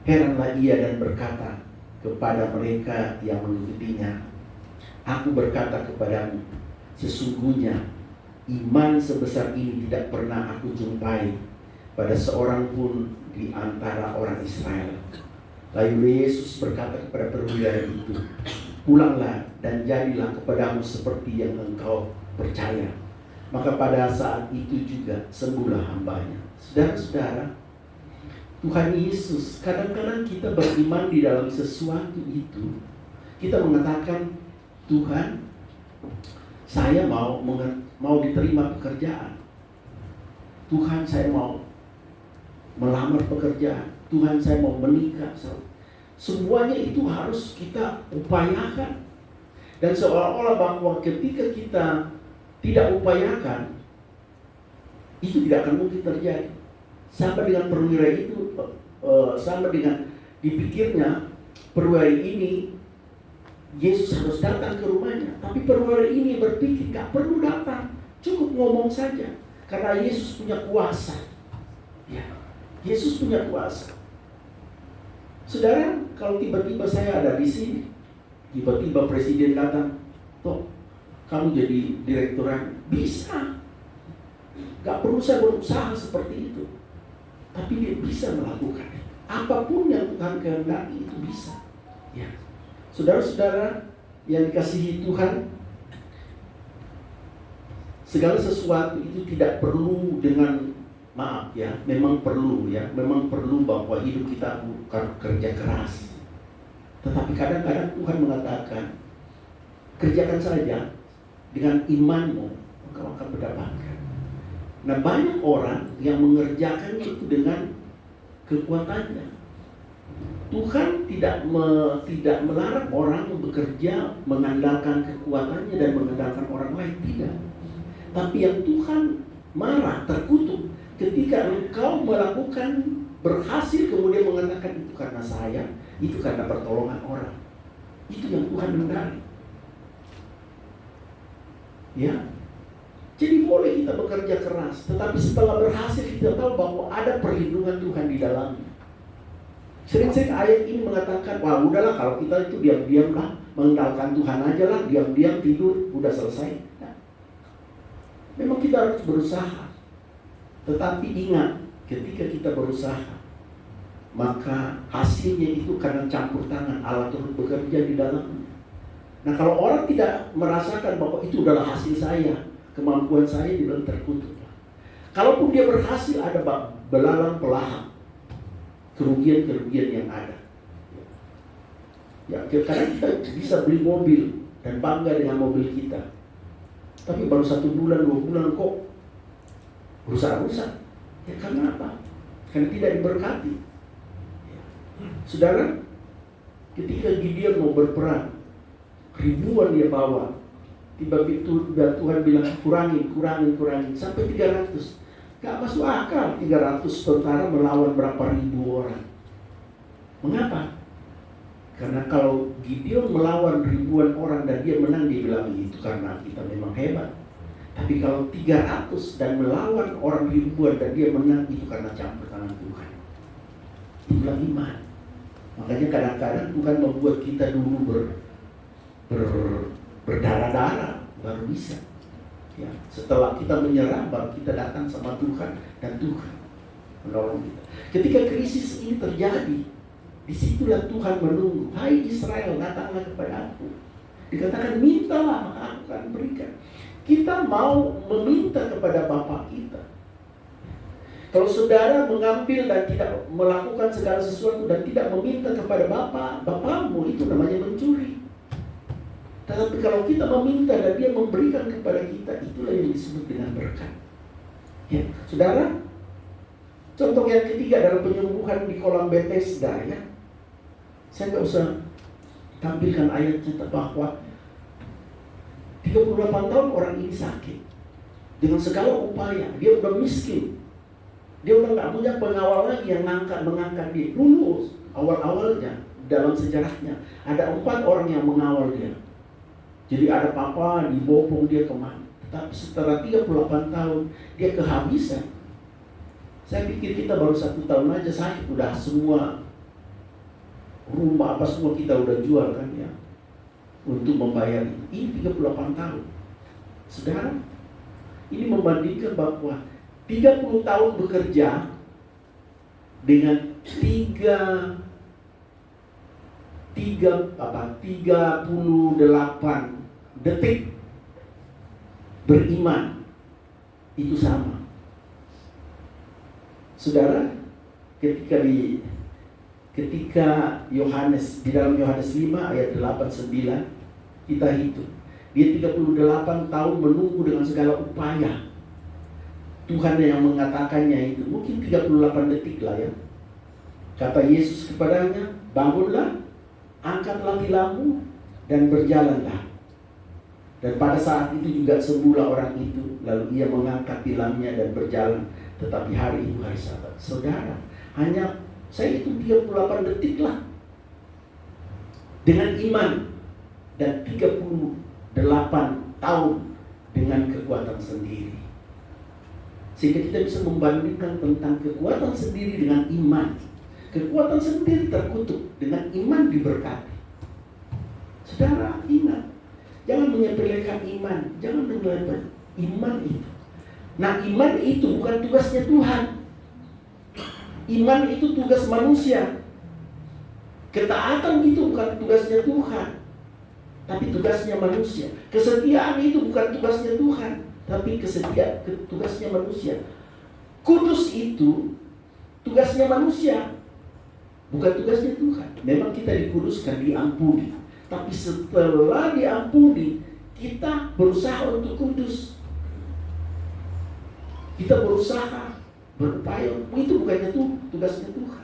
heranlah ia dan berkata kepada mereka yang mengikutinya, aku berkata kepadamu, sesungguhnya iman sebesar ini tidak pernah aku jumpai pada seorang pun di antara orang Israel. Lalu Yesus berkata kepada perwira itu, pulanglah dan jadilah kepadamu seperti yang engkau percaya. maka pada saat itu juga sembuhlah hambanya. Saudara-saudara, Tuhan Yesus, kadang-kadang kita beriman di dalam sesuatu itu, kita mengatakan, Tuhan, saya mau diterima pekerjaan. Tuhan, saya mau melamar pekerjaan. Tuhan, saya mau menikah. Semuanya itu harus kita upayakan. Dan seolah-olah bahwa ketika kita tidak upayakan, itu tidak akan mungkin terjadi. Sama dengan perwira itu, sama dengan dipikirnya perwira ini, Yesus harus datang ke rumahnya. Tapi perwira ini berpikir gak perlu datang, cukup ngomong saja. Karena Yesus punya kuasa. Ya, Yesus punya kuasa. Saudara, kalau tiba-tiba saya ada di sini, tiba-tiba presiden datang, toh kamu jadi direkturan, bisa. Gak perlu saya berusaha seperti itu, tapi dia bisa melakukan apapun yang Tuhan kehendaki, itu bisa. Ya, saudara-saudara yang dikasihi Tuhan, segala sesuatu itu tidak perlu dengan maaf ya, memang perlu ya, memang perlu bahwa hidup kita bukan kerja keras. Tetapi kadang-kadang Tuhan mengatakan, kerjakan saja dengan imanmu, engkau akan mendapatkan. Nah, banyak orang yang mengerjakan itu dengan kekuatannya. Tuhan tidak melarang orang bekerja mengandalkan kekuatannya dan mengandalkan orang lain, tidak. Tapi yang Tuhan marah, terkutuk ketika engkau melakukan berhasil kemudian mengatakan itu karena saya, itu karena pertolongan orang. Itu yang Tuhan hindari. Ya. Jadi boleh kita bekerja keras, tetapi setelah berhasil kita tahu bahwa ada perlindungan Tuhan di dalamnya. Sering-sering ayat ini mengatakan, wah udahlah kalau kita itu diam-diam lah, mengandalkan Tuhan aja lah, diam-diam tidur, udah selesai. Nah, memang kita harus berusaha. Tetapi ingat, ketika kita berusaha, maka hasilnya itu karena campur tangan Allah turut bekerja di dalamnya. Nah, kalau orang tidak merasakan bahwa itu adalah hasil saya, kemampuan saya, dibilang terkutuk. Kalaupun dia berhasil, ada belalang pelahap, kerugian-kerugian yang ada. Ya, karena kita bisa beli mobil dan bangga dengan mobil kita, tapi baru 1 bulan, 2 bulan kok rusak-rusak. Ya karena apa? Karena tidak diberkati. Ya. Saudara, ketika Gideon mau berperang, ribuan dia bawa. Tiba-tiba Tuhan bilang kurangin sampai 300. Gak masuk akal 300 tentara melawan berapa ribu orang. Mengapa? Karena kalau Gideon melawan ribuan orang dan dia menang, dia bilang itu karena kita memang hebat. Tapi kalau 300 dan melawan orang ribuan dan dia menang, itu karena campur tangan Tuhan. Itulah iman. Makanya kadang-kadang Tuhan membuat kita dulu berdarah-darah baru bisa. Ya, setelah kita menyerah baru kita datang sama Tuhan dan Tuhan menolong kita. Ketika krisis ini terjadi, disitulah Tuhan menunggu. Hai Israel, datanglah kepada aku. Dikatakan mintalah maka aku akan berikan. Kita mau meminta kepada Bapa kita. Kalau saudara mengambil dan tidak melakukan segala sesuatu dan tidak meminta kepada Bapamu, itu namanya mencuri. Tetapi kalau kita meminta dan dia memberikan kepada kita, itulah yang disebut dengan berkat. Ya, saudara, contoh yang ketiga adalah penyembuhan di kolam Bethesda. Ya, saya nggak usah tampilkan ayatnya, bahwa 38 tahun orang ini sakit. Dengan segala upaya, dia udah miskin. Dia udah nggak punya pengawal lagi yang mengangkat dia. Dulu awal-awalnya dalam sejarahnya ada 4 orang yang mengawal dia. Jadi ada papa dibopong dia kemana. Tetapi setelah 38 tahun dia kehabisan. Saya pikir kita baru 1 tahun aja sakit, udah semua rumah apa semua kita udah jual kan ya, untuk membayar itu. Ini 38 tahun. Saudara, ini membandingkan bahwa 30 tahun bekerja dengan 38 detik beriman itu sama. Saudara, ketika Yohanes, di dalam Yohanes 5 ayat 8-9, kita hitung. Dia 38 tahun menunggu dengan segala upaya. Tuhan yang mengatakannya itu, mungkin 38 detik lah ya. Kata Yesus kepadanya, bangunlah, angkatlah tilammu, dan berjalanlah. Dan pada saat itu juga sembuhlah orang itu. Lalu ia mengangkat tilamnya dan berjalan. Tetapi hari itu hari Sabat. Saudara, hanya saya itu 38 detik lah. Dengan iman. Dan 38 tahun dengan kekuatan sendiri. Sehingga kita bisa membandingkan tentang kekuatan sendiri dengan iman. Kekuatan sendiri terkutuk, dengan iman diberkati. Saudara, ingat, jangan menyepelekan iman, jangan menyepelekan iman itu. Nah, iman itu bukan tugasnya Tuhan. Iman itu tugas manusia. Ketaatan itu bukan tugasnya Tuhan, tapi tugasnya manusia. Kesetiaan itu bukan tugasnya Tuhan, tapi tugasnya manusia. Kudus itu tugasnya manusia, bukan tugasnya Tuhan. Memang kita dikuduskan, diampuni. Tapi setelah diampuni, kita berusaha untuk kudus. Kita berusaha, berupaya. Itu bukannya tugasnya Tuhan.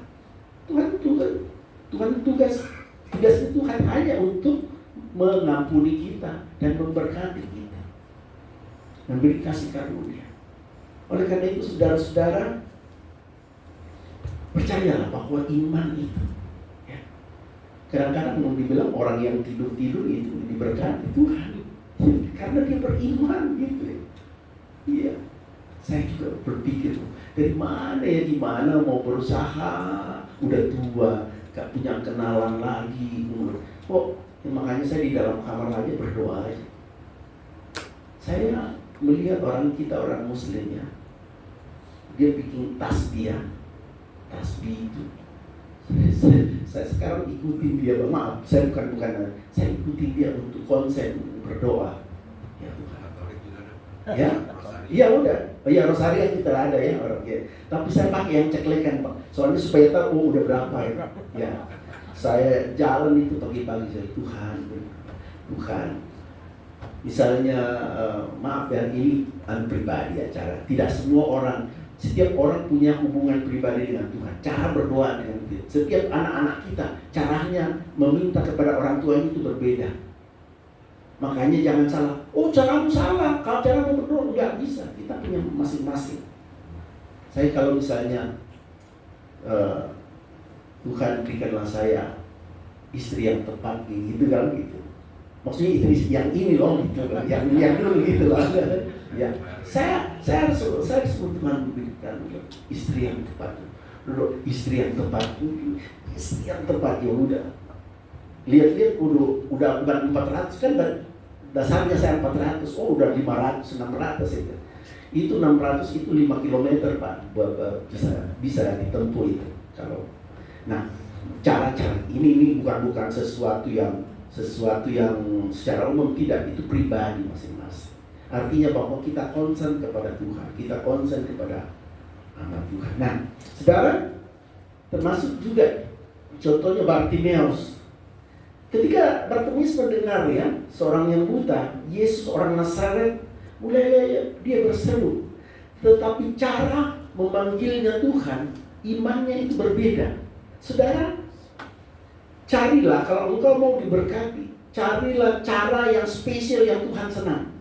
Tugasnya Tuhan hanya untuk mengampuni kita dan memberkati kita, memberi kasih karunia. Oleh karena itu, saudara-saudara, percayalah bahwa iman itu, ya, kadang-kadang mau dibilang orang yang tidur-tidur itu diberkati Tuhan, karena dia beriman gitu ya. Iya, saya juga berpikir dari mana ya, gimana mau berusaha, udah tua, gak punya kenalan lagi, makanya saya di dalam kamar aja berdoa aja. Saya melihat orang Muslim ya, dia bikin tasbih itu. Saya sekarang ikutin dia, maaf, saya saya ikutin dia untuk konsen berdoa. Ya Tuhan. Ya, iya udah. Ya rosarian kita ada ya orang ya. Tapi saya pakai yang ceklekan Pak. Soalnya supaya tahu udah berapa ya. Ya. Saya jalan itu pagi-pagi saya Tuhan. Misalnya maaf ya, ini pribadi acara. Tidak semua orang, setiap orang punya hubungan pribadi dengan Tuhan. Cara berdoa dengan Tuhan. Setiap anak-anak kita caranya meminta kepada orang tua itu berbeda. Makanya jangan salah. Oh, caramu salah. Kalau caramu berdoa nggak bisa. Kita punya masing-masing. Saya kalau misalnya Tuhan berikanlah saya istri yang tepat gitu kan gitu. Maksudnya istri yang ini loh gitu kan. Yang dulu gitu loh. Ya. Saya sebut Tuhan berikan istri yang tepat. Istri yang tepat ya udah. Lihat-lihat udah bukan 400 kan, dasarnya saya 400, udah 500, 600 itu. Itu 600 itu 5 km Pak, bisa ditempuh itu. Kalau nah, cara-cara ini bukan sesuatu yang secara umum, tidak, itu pribadi masing-masing. Artinya bahwa kita konsen kepada Tuhan, kita konsen kepada anak Tuhan. Nah, saudara, termasuk juga contohnya Bartimeus. Ketika Bartimeus mendengar ya, seorang yang buta, Yesus orang Nazaret, mulai dia berseru. Tetapi cara memanggilnya Tuhan, imannya itu berbeda. Saudara, carilah kalau engkau mau diberkati, carilah cara yang spesial yang Tuhan senang.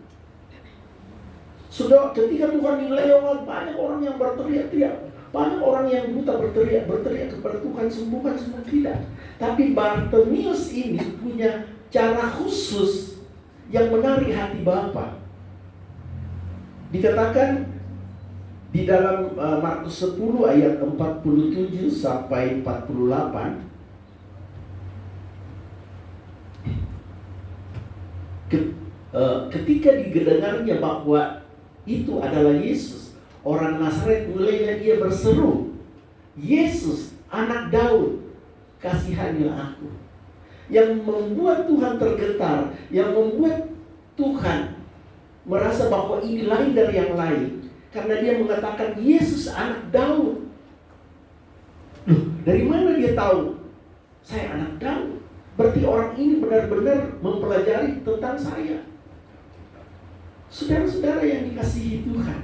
Sudah ketika Tuhan dilewat, banyak orang yang berteriak-teriak. Banyak orang yang buta berteriak kepada Tuhan, sembuhkan semua, tidak. Tapi Bartimeus ini punya cara khusus yang menarik hati Bapa. Dikatakan di dalam Markus 10 ayat 47 sampai 48, ketika didengarnya bahwa itu adalah Yesus, orang Nazaret, mulailah dia berseru, Yesus, anak Daud, kasihanilah aku. Yang membuat Tuhan tergetar, yang membuat Tuhan merasa bahwa ini lain dari yang lain, Karena dia mengatakan Yesus anak Daud. Loh, dari mana dia tahu saya anak Daud? Berarti orang ini benar-benar mempelajari tentang saya. Saudara-saudara yang dikasihi Tuhan,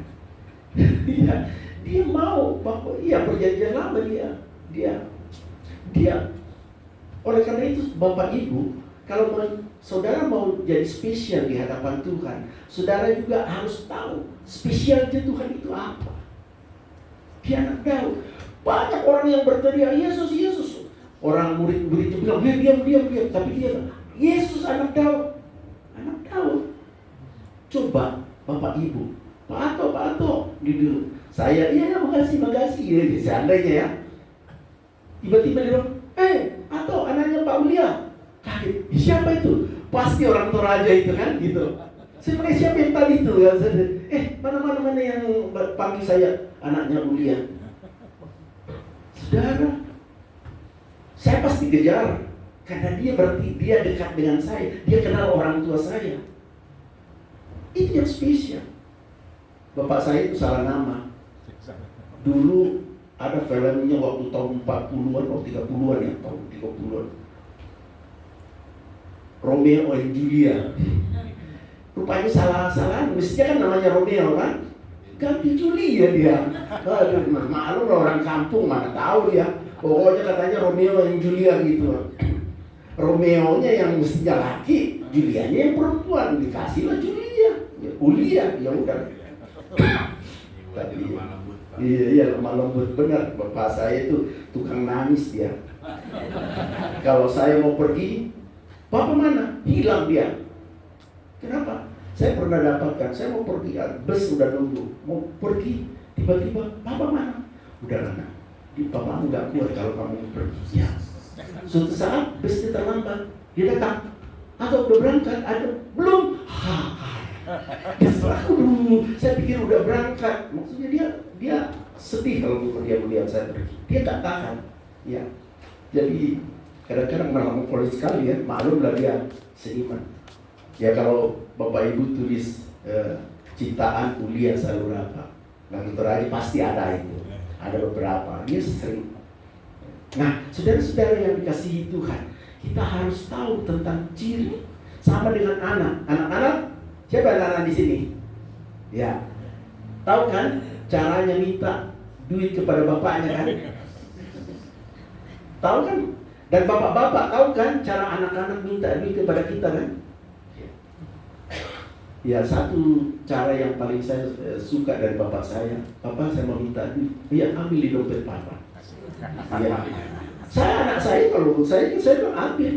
dia mau bahwa perjanjian lama dia. Oleh karena itu Bapak Ibu, kalau saudara mau jadi spesial di hadapan Tuhan, saudara juga harus tahu spesialnya Tuhan itu apa. Dia anak Daud. Banyak orang yang berteriak Yesus, Yesus. Orang murid-murid itu bilang, diam. Tapi dia, Yesus anak Daud. Anak Daud. Coba Bapak Ibu, Pak Ato, duduk. Saya, makasih. Ya, seandainya ya. Tiba-tiba dia bilang, Ato, anaknya Pak Ulia. Kaget, siapa itu? Pasti orang Toraja itu kan, gitu. Sebenarnya siapa yang tadi itu? Mana yang panggil saya anaknya Ulia? Saudara, saya pasti kejar. Karena dia berarti dia dekat dengan saya. Dia kenal orang tua saya. Itu yang spesial. Bapak saya itu salah nama. Dulu ada filmnya waktu tahun 40-an atau 30-an ya, tahun 30-an. Romeo and Julia. Rupanya salah. Mestinya kan namanya Romeo kan? Ganti Julia dia. Aduh, malu orang kampung mana tahu dia. Pokoknya katanya Romeo and Julia gitu. Romeo-nya yang mestinya laki, Julianya yang perempuan. Dikasihlah Julia. Ulia, ya udah. Iya, lemah lembut benar. Bapak saya itu tukang nangis dia. Kalau saya mau pergi, Papa mana? Hilang dia. Kenapa? Saya pernah dapatkan, saya mau pergi, bus udah nunggu, mau pergi, tiba-tiba, Papa mana? Udah lama. Papa nggak kuat kalau kamu pergi. Ya. Suatu saat busnya terlambat, dia datang. Atau udah berangkat? Belum. Saya pikir udah berangkat. Maksudnya dia sedih kalau dia melihat saya pergi. Dia nggak tahan. Ya. Jadi kadang-kadang melankolis sekali ya. Maklumlah dia seniman. Ya kalau Bapak Ibu tulis ciptaan Ulia Salurapa, nah Toraja pasti ada itu. Ada beberapa. Dia sering. Nah, saudara-saudara yang dikasihi Tuhan, kita harus tahu tentang ciri. Sama dengan anak. Anak-anak, siapa anak-anak di sini? Ya. Tahu kan caranya minta duit kepada bapaknya kan? Tahu kan? Dan bapak-bapak tahu kan cara anak-anak minta duit kepada kita kan? Ya, satu cara yang paling saya suka dari bapak saya, Papa saya mau minta duit. Iya, ambil di dompet Papa. Ya. Anak saya kalau saya bilang ambil.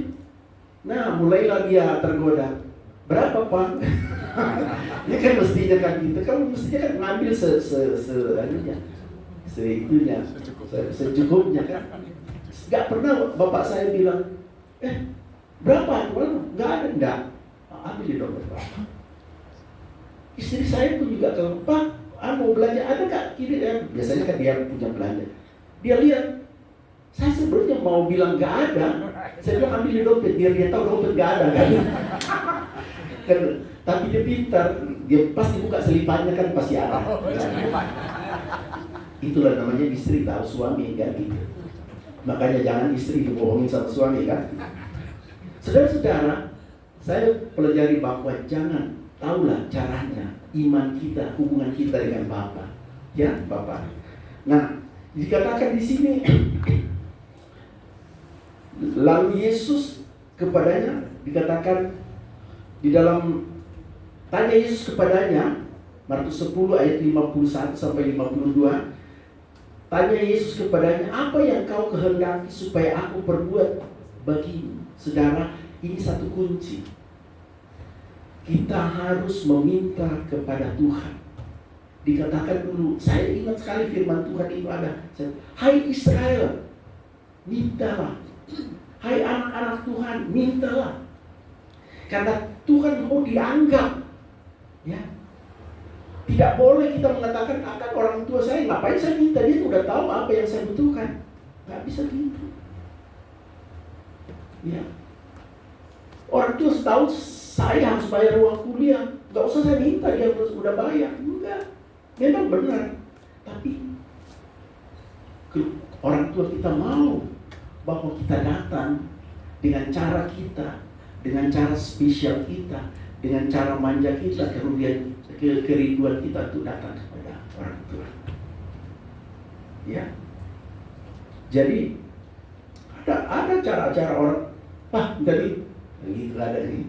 Nah, mulailah dia tergoda. Berapa Pak? Ini kan mestinya kan gitu. Kalau mestinya kan ngambil secukupnya kan. Gak pernah bapak saya bilang, berapa? Gak ada, enggak. Ambil di dompet Papa. Istri saya pun juga kalau Pak, mau belanja ada nggak? Biasanya kan dia punya belanja. Dia lihat, saya sebenarnya mau bilang nggak ada. Saya bilang ambil di dompet, biar dia tahu dompet nggak ada kan. Tapi dia pintar, dia pasti buka selipannya kan pasti ada. Itulah namanya istri tahu suami kan gitu. Makanya jangan istri dibohongin sama suami kan. Saudara-saudara, saya pelajari bahwa jangan. Taulah caranya, iman kita, hubungan kita dengan Bapa, ya Bapa. Nah, dikatakan di sini, lalu Yesus kepadanya dikatakan di dalam tanya Yesus kepadanya, Markus 10 ayat 51 sampai 52. Tanya Yesus kepadanya, apa yang kau kehendaki supaya aku perbuat bagimu? Saudara, ini satu kunci. Kita harus meminta kepada Tuhan. Dikatakan dulu, saya ingat sekali firman Tuhan itu ada. Hai Israel, mintalah. Hai anak-anak Tuhan, mintalah. Karena Tuhan mau dianggap. Ya. Tidak boleh kita mengatakan akan orang tua saya, ngapain saya minta, dia sudah tahu apa yang saya butuhkan. Gak bisa gitu. Ya. Orang tua tahu saya harus bayar uang kuliah, nggak usah saya minta, dia udah bayar. Enggak, Memang benar. Tapi orang tua kita mau bahwa kita datang dengan cara kita, dengan cara spesial kita, dengan cara manja kita, kerinduan kita untuk datang kepada orang tua. Ya. Jadi ada cara-cara orang, Pak, minta duit. Gitu ada nih.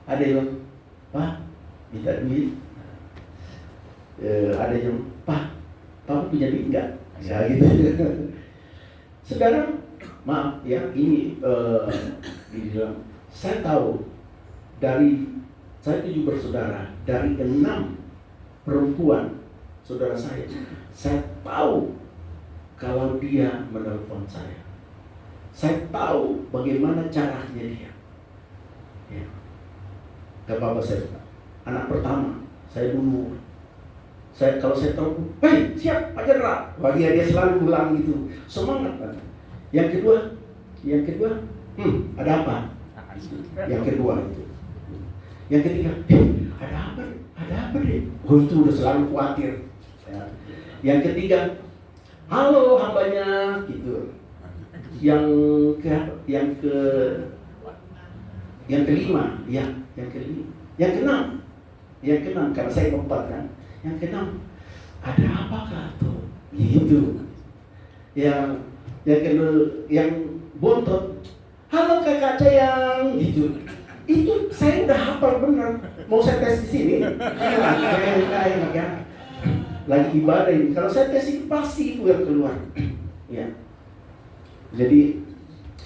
Ada yang, Pak, minta duit. Ada yang, Pak, kamu punya duit enggak? Ya gitu. Saudara, maaf ya, ini dibilang, saya tahu saya 7 bersaudara, dari 6 perempuan saudara saya tahu kalau dia menelpon saya. Saya tahu bagaimana caranya dia. Ya. Gak apa-apa saya, anak pertama, kalau saya telepon, hei siap Pak Jenderal, bagi dia selalu bilang gitu, semangat kan. Yang kedua, ada apa? Yang kedua itu. Yang ketiga, ada apa deh? Oh itu udah selalu khawatir. Ya. Yang ketiga, halo hambanya, gitu. Yang kelima, ya, yang keenam, karena saya keempat kan. Yang keenam, ada apakah tuh? Gitu. Yang bontot, halo kakak sayang, gitu. Itu saya udah hafal benar. Mau saya tes di sini? Enak ya. Lagi ibadah ini. Kalau saya tes ini pasti itu yang keluar. Ya. Jadi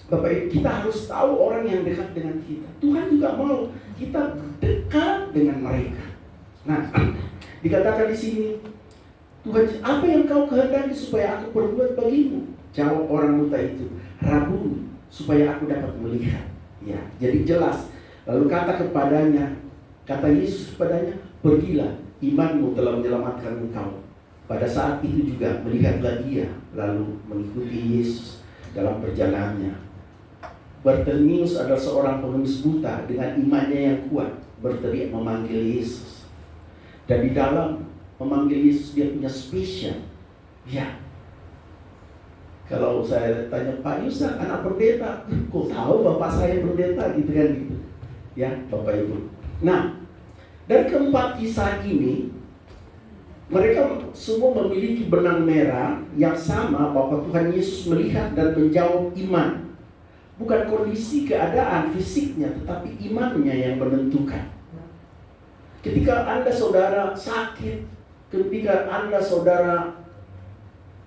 Bapak Ibu, kita harus tahu orang yang dekat dengan kita. Tuhan juga mau kita dekat dengan mereka. Nah, dikatakan di sini, Tuhan, apa yang kau kehendaki supaya aku perbuat bagimu? Jawab orang buta itu, Rabuni, supaya aku dapat melihat. Ya, jadi jelas. Lalu kata Yesus kepadanya, pergilah, imanmu telah menyelamatkan engkau. Pada saat itu juga melihatlah dia, lalu mengikuti Yesus dalam perjalanannya. Bartimeus adalah seorang pengemis buta dengan imannya yang kuat, berteriak memanggil Yesus. Dan di dalam memanggil Yesus dia punya spesial. Ya. Kalau saya tanya, Pak Yusa, anak pendeta, kok tahu bapak saya pendeta gitu kan gitu. Ya, Bapak Ibu. Nah, dari keempat kisah ini, mereka semua memiliki benang merah yang sama bahwa Tuhan Yesus melihat dan menjawab iman. Bukan kondisi keadaan fisiknya, tetapi imannya yang menentukan. Ketika Anda saudara sakit, ketika Anda saudara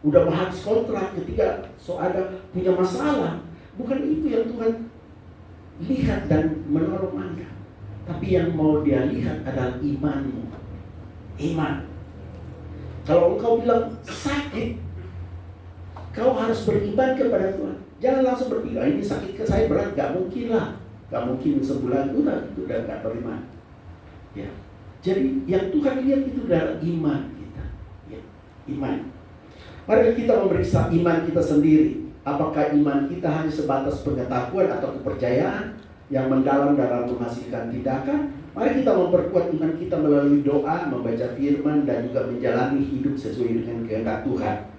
udah habis kontrak, ketika saudara punya masalah, bukan itu yang Tuhan lihat dan menolong Anda. Tapi yang mau dia lihat adalah imanmu. Iman. Kalau engkau bilang sakit, kau harus beriman kepada Tuhan. Jangan langsung berpikir, ini sakit ke saya berat, gak mungkin lah. Gak mungkin sebulan udah gak beriman. Ya. Jadi yang Tuhan lihat itu adalah iman kita. Ya. Iman. Mari kita memeriksa iman kita sendiri. Apakah iman kita hanya sebatas pengetahuan atau kepercayaan yang mendalam dalam menghasilkan tindakan? Mari kita memperkuat iman kita melalui doa, membaca firman, dan juga menjalani hidup sesuai dengan kehendak Tuhan.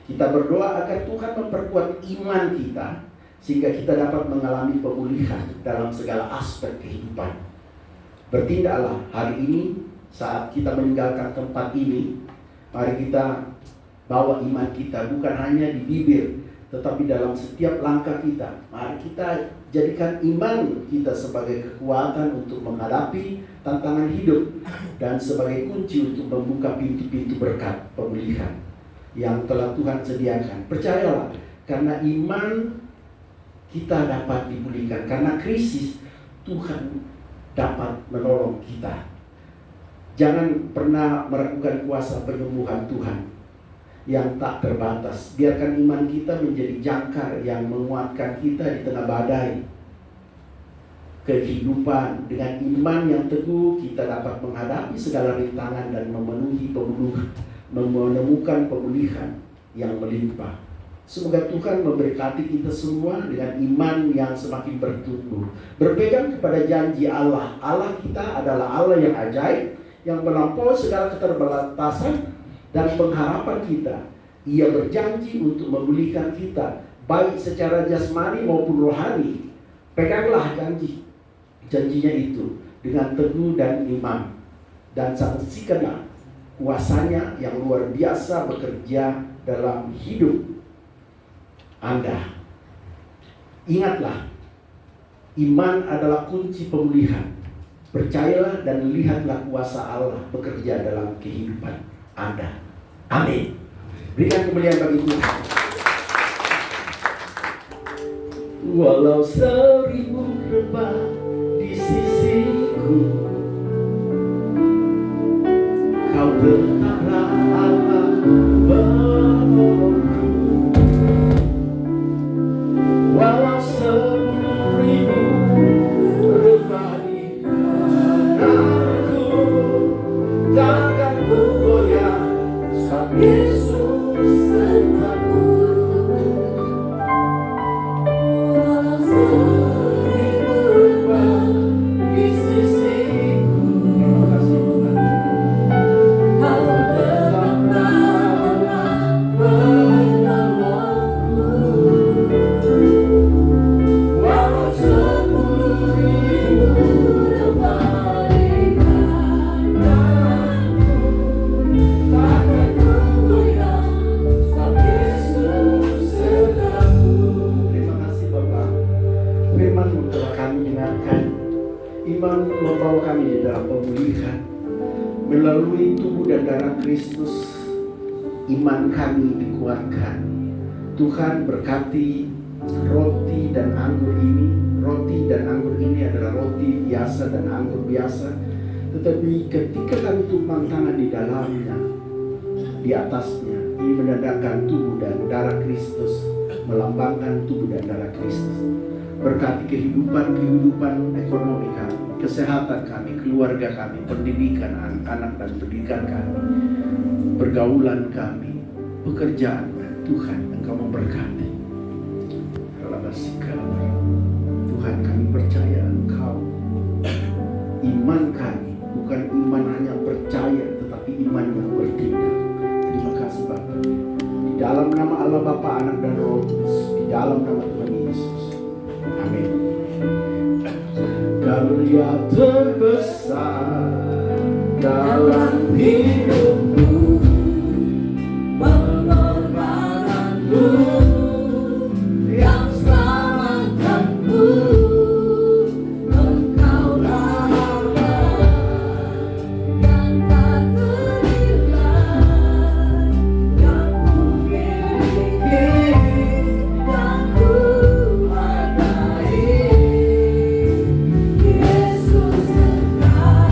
Kita berdoa agar Tuhan memperkuat iman kita, sehingga kita dapat mengalami pemulihan dalam segala aspek kehidupan. Bertindaklah hari ini saat kita meninggalkan tempat ini. Mari kita bawa iman kita bukan hanya di bibir, tetapi dalam setiap langkah kita. Mari kita jadikan iman kita sebagai kekuatan untuk menghadapi tantangan hidup dan sebagai kunci untuk membuka pintu-pintu berkat pemulihan yang telah Tuhan sediakan. Percayalah, karena iman kita dapat dipulihkan. Karena krisis, Tuhan dapat menolong kita. Jangan pernah meragukan kuasa penyembuhan Tuhan yang tak terbatas. Biarkan iman kita menjadi jangkar yang menguatkan kita di tengah badai kehidupan. Dengan iman yang teguh, kita dapat menghadapi segala rintangan dan menemukan pemulihan yang melimpah. Semoga Tuhan memberkati kita semua dengan iman yang semakin bertumbuh, berpegang kepada janji Allah. Allah kita adalah Allah yang ajaib, yang melampaui segala keterbatasan, dan pengharapan kita. Ia berjanji untuk memulihkan kita, baik secara jasmani maupun rohani. Peganglah janjinya itu dengan teguh dan iman, dan saksikanlah kuasanya yang luar biasa bekerja dalam hidup Anda. Ingatlah, iman adalah kunci pemulihan. Percayalah dan lihatlah kuasa Allah bekerja dalam kehidupan Anda. Amin. Berikan kemuliaan bagi Tuhan. Walau 1000 rebah di sisiku, Kau tetaplah Allah penolongku. Walau 10.000 rebah di kananku, takkan ku goyah, sebab Yesus sertaku. Walau 1000 rebah di sisiku, terima kasih Tuhan. Kau tetaplah Allah penolongku. Walau 10.000 rebah di kananku, takkan ku goyah, sebab Yesus sertaku. Terima kasih Bapak. Firman telah kami dengarkan. Iman membawa kami di dalam pemulihan. Melalui tubuh dan darah Kristus, iman kami dikuatkan. Tuhan berkati roti dan anggur ini. Roti dan anggur ini adalah roti biasa dan anggur biasa. Tetapi ketika kami tumpang tangan di dalamnya, di atasnya, ini menandakan tubuh dan darah Kristus, melambangkan tubuh dan darah Kristus. Berkati kehidupan ekonomi kami, kesehatan kami, keluarga kami, pendidikan anak-anak dan pendidikan kami, pergaulan kami, pekerjaan Tuhan, Engkau memberkati. Tuhan, kami percaya Engkau. Iman kami bukan iman hanya percaya, tetapi iman yang bertindak. Terima kasih Bapa. Di dalam nama Allah Bapa, Anak dan Roh Kudus, di dalam nama Tuhan Yesus. Amin. Karya terbesar dalam hidupku, pengorbananmu yang selamatkanku. Engkaulah Allah yang tak ternilai, yang ku miliki dan ku hargai. Yesus Engkau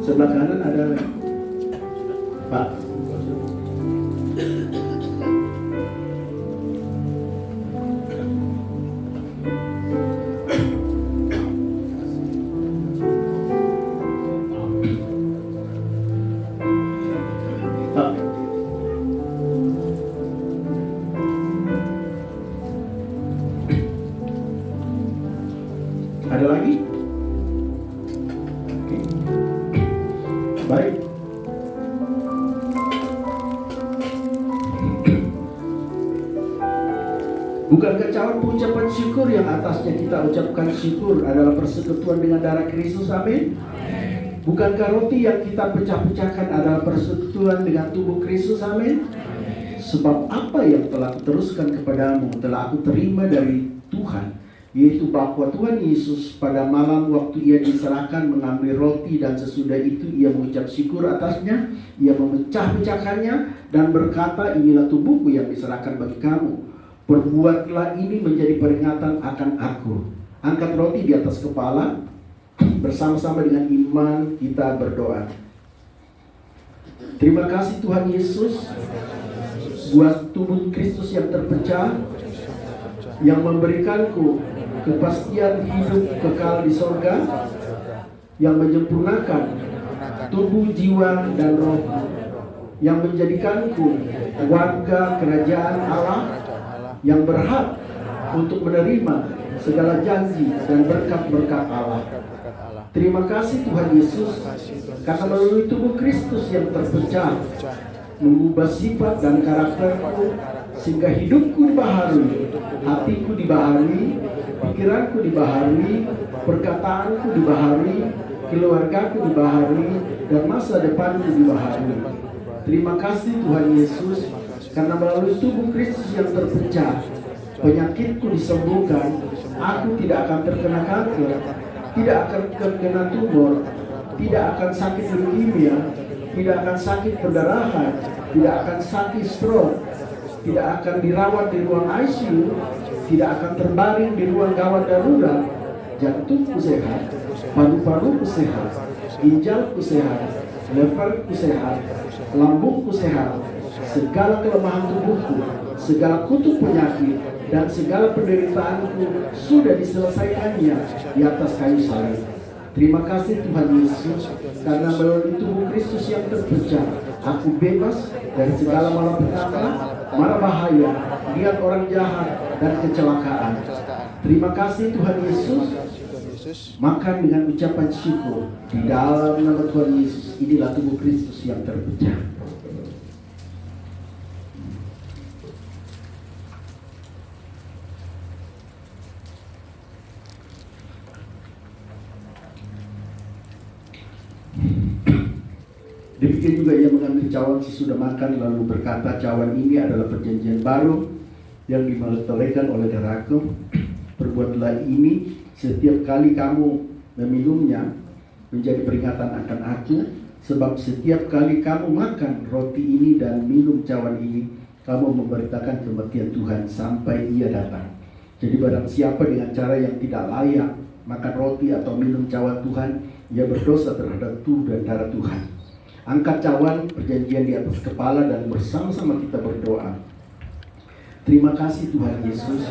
Sebelah kanan ada lagi. Pak. Pak. Ada lagi? Oke. Baik. Bukankah cawan pengucapan syukur yang atasnya kita ucapkan syukur adalah persekutuan dengan darah Kristus? Amin. Bukankah roti yang kita pecah-pecahkan adalah persekutuan dengan tubuh Kristus? Amin. Sebab apa yang telah kuteruskan kepadamu telah aku terima dari Tuhan, yaitu bahwa Tuhan Yesus pada malam waktu ia diserahkan mengambil roti, dan sesudah itu ia mengucap syukur atasnya, ia memecah-pecahkannya dan berkata, inilah tubuhku yang diserahkan bagi kamu. Perbuatlah ini menjadi peringatan akan aku. Angkat roti di atas kepala, bersama-sama dengan iman kita berdoa. Terima kasih Tuhan Yesus buat tubuh Kristus yang terpecah, yang memberikanku kepastian hidup kekal di sorga, yang menyempurnakan tubuh, jiwa, dan roh, yang menjadikanku warga kerajaan Allah, yang berhak untuk menerima segala janji dan berkat-berkat Allah. Terima kasih Tuhan Yesus, karena melalui tubuh Kristus yang terpecah mengubah sifat dan karakterku, sehingga hidupku dibaharui, hatiku dibaharui, pikiranku dibaharui, perkataanku dibaharui, keluargaku dibaharui, dan masa depanku dibaharui. Terima kasih Tuhan Yesus, karena melalui tubuh Kristus yang terpecah, penyakitku disembuhkan. Aku tidak akan terkena kanker, tidak akan terkena tumor, tidak akan sakit leukemia, tidak akan sakit perdarahan, tidak akan sakit stroke, tidak akan dirawat di ruang ICU, tidak akan terbaring di ruang gawat darurat. Jantungku sehat, paru-paruku sehat, ginjalku sehat, leverku sehat, lambungku sehat. Segala kelemahan tubuhku, segala kutuk penyakit, dan segala penderitaanku sudah diselesaikannya di atas kayu salib. Terima kasih Tuhan Yesus, karena melalui tubuh Kristus yang terpecah, aku bebas dari segala malapetaka, mara bahaya, niat orang jahat, dan kecelakaan. Terima kasih Tuhan Yesus. Makan dengan ucapan syukur di dalam nama Tuhan Yesus. Inilah tubuh Kristus yang terpecah. Demikian juga ia mengambil cawan sesudah makan, lalu berkata, cawan ini adalah perjanjian baru yang dimelekatkan oleh darahku. Perbuatlah ini setiap kali kamu meminumnya menjadi peringatan akan aku. Sebab setiap kali kamu makan roti ini dan minum cawan ini, kamu memberitakan kematian Tuhan sampai ia datang. Jadi barang siapa dengan cara yang tidak layak makan roti atau minum cawan Tuhan, ia berdosa terhadap tubuh dan darah Tuhan. Angkat cawan perjanjian di atas kepala dan bersama-sama kita berdoa. Terima kasih Tuhan Yesus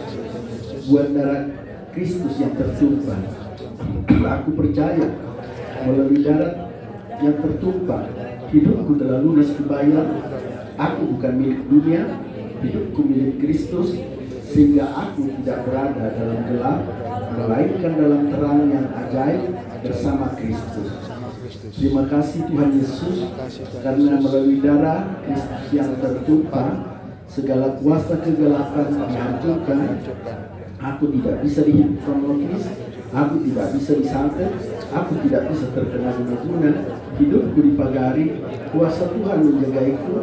buat darah Kristus yang tertumpah. Aku percaya melalui darah yang tertumpah, hidupku telah lunas dibayar. Aku bukan milik dunia, hidupku milik Kristus, sehingga aku tidak berada dalam gelap, melainkan dalam terang yang ajaib bersama Kristus. Terima kasih Tuhan Yesus, karena melalui darah Kristus yang tertumpah, segala kuasa kegelapan dihancurkan. Aku tidak bisa dihipnotis, aku tidak bisa disantet, aku tidak bisa terkena guna-guna. Hidupku dipagari, kuasa Tuhan menjagaiku,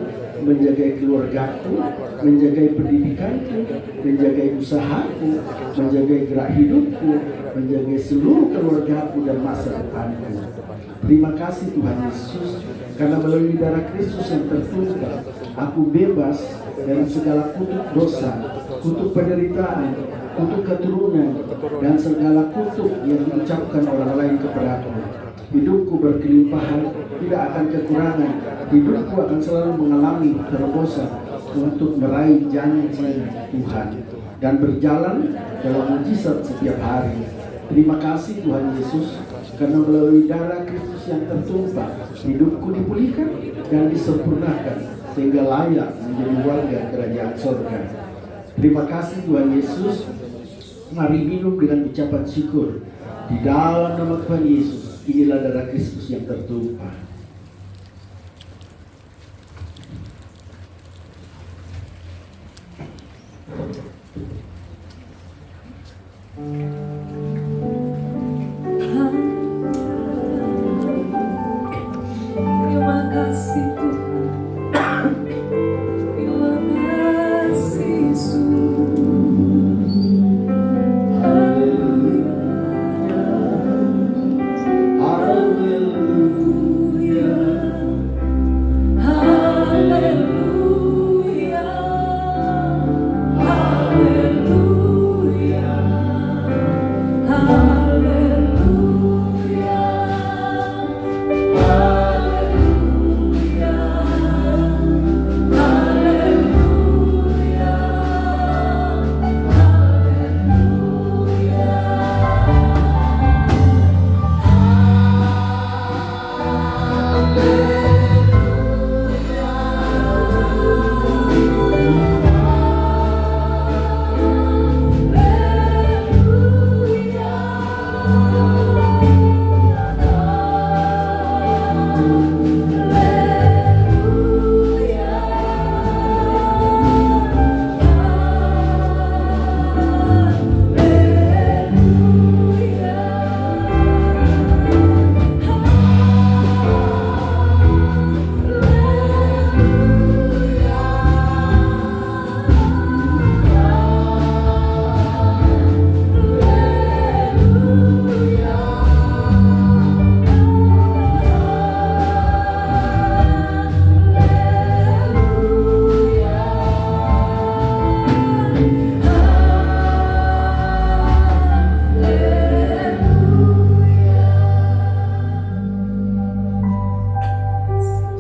menjagai keluargaku, menjagai pendidikanku, menjagai usahaku, menjagai gerak hidupku, menjagai seluruh keluargaku dan masa depanku. Terima kasih Tuhan Yesus, karena melalui darah Kristus yang tertumpah, aku bebas dari segala kutuk dosa, kutuk penderitaan, kutuk keturunan, dan segala kutuk yang diucapkan orang lain kepadaku. Hidupku berkelimpahan, tidak akan kekurangan. Hidupku akan selalu mengalami terobosan untuk meraih janji Tuhan dan berjalan dalam mujizat setiap hari. Terima kasih Tuhan Yesus, karena melalui darah Kristus yang tertumpah, hidupku dipulihkan dan disempurnakan sehingga layak menjadi warga kerajaan surga. Terima kasih Tuhan Yesus. Mari minum dengan ucapan syukur. Di dalam nama Tuhan Yesus, inilah darah Kristus yang tertumpah. Terima kasih Tuhan. Terima kasih Yesus. Haleluya. Haleluya. Haleluya. Haleluya. Haleluya.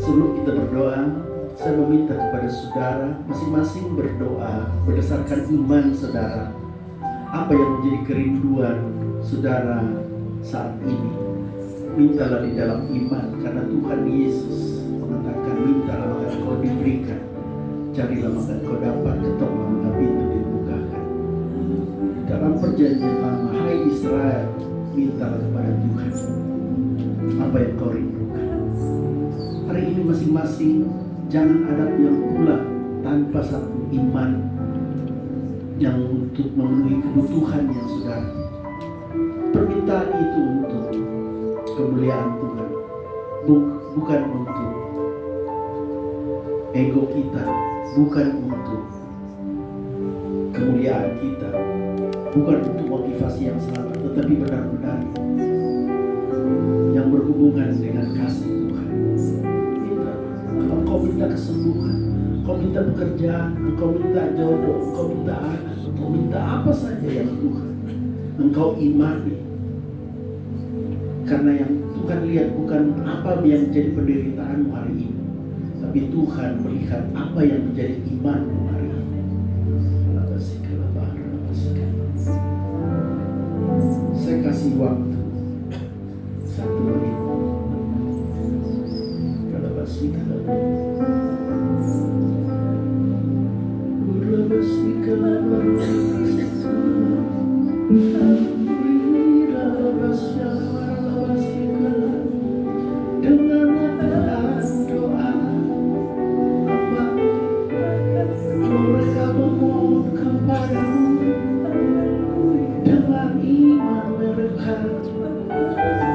Sebelum kita berdoa, saya meminta kepada saudara masing-masing berdoa berdasarkan iman saudara. Apa yang menjadi kerinduan saudara saat ini? Mintalah di dalam iman, karena Tuhan Yesus mengatakan, mintalah maka kau diberikan, carilah maka kau dapat, ketoklah maka pintu dibukakan. Dalam perjanjian lama, hai Israel, mintalah kepada Tuhan apa yang kau rindukan. Hari ini masing-masing jangan ada yang pulang tanpa satu iman yang untuk memenuhi kebutuhan yang sudah. Permintaan itu untuk kemuliaan Tuhan, bukan untuk ego kita, bukan untuk kemuliaan kita, bukan untuk motivasi yang selamat, tetapi benar-benar yang berhubungan dengan kasih Tuhan. Kalau kau minta kesembuhan, kau minta pekerjaan, engkau minta jodoh, engkau minta anak, engkau minta apa saja yang Tuhan engkau imani. Karena yang Tuhan lihat bukan apa yang menjadi penderitaanmu hari ini, tapi Tuhan melihat apa yang menjadi imanmu hari ini. Saya kasih waktu 1 menit.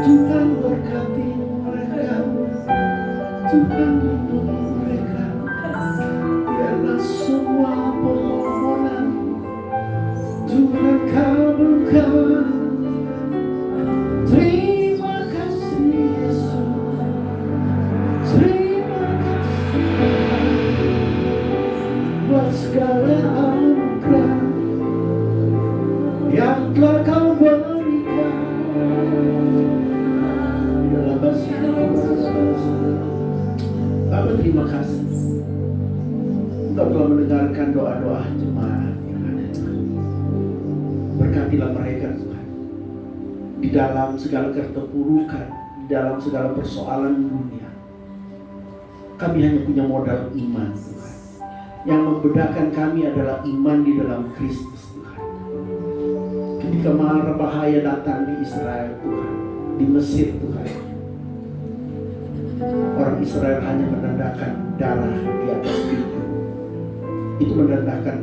Tuhan berkati mereka, Tuhan lindungi mereka. Biarlah semua permohonan Tuhan kabulkan. Terima kasih Yesus, terima kasih buat segala anugerah yang telah kau berikan. Di dalam terima kasih. Engkau telah mendengarkan doa-doa jemaat yang ada, Tuhan. Berkatilah mereka, Tuhan. Di dalam segala keterpurukan, di dalam segala persoalan dunia, kami hanya punya modal iman, Tuhan. Yang membedakan kami adalah iman di dalam Kristus, Tuhan. Ketika mara bahaya datang di Israel, Tuhan, di Mesir, Tuhan, orang Israel hanya menandakan darah di atas pintu. Itu menandakan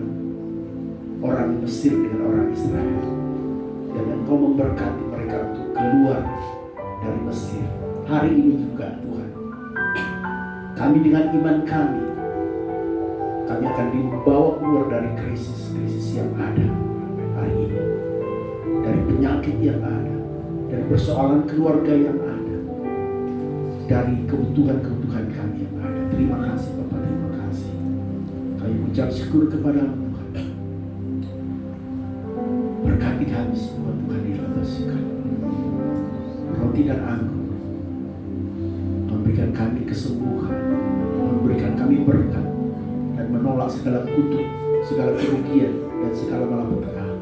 orang Mesir dengan orang Israel. Dan Engkau memberkati mereka untuk keluar dari Mesir. Hari ini juga, Tuhan, kami dengan iman kami akan dibawa keluar dari krisis-krisis yang ada hari ini, dari penyakit yang ada, dari persoalan keluarga yang ada, dari kebutuhan-kebutuhan kami yang ada. Terima kasih Bapak, terima kasih. Kami ucap syukur kepada-Mu, Tuhan. Berkati kami semua, Tuhan, di atas roti dan anggur, memberikan kami kesembuhan, memberikan kami berkat, dan menolak segala kutuk, segala kerugian, dan segala malapetaka,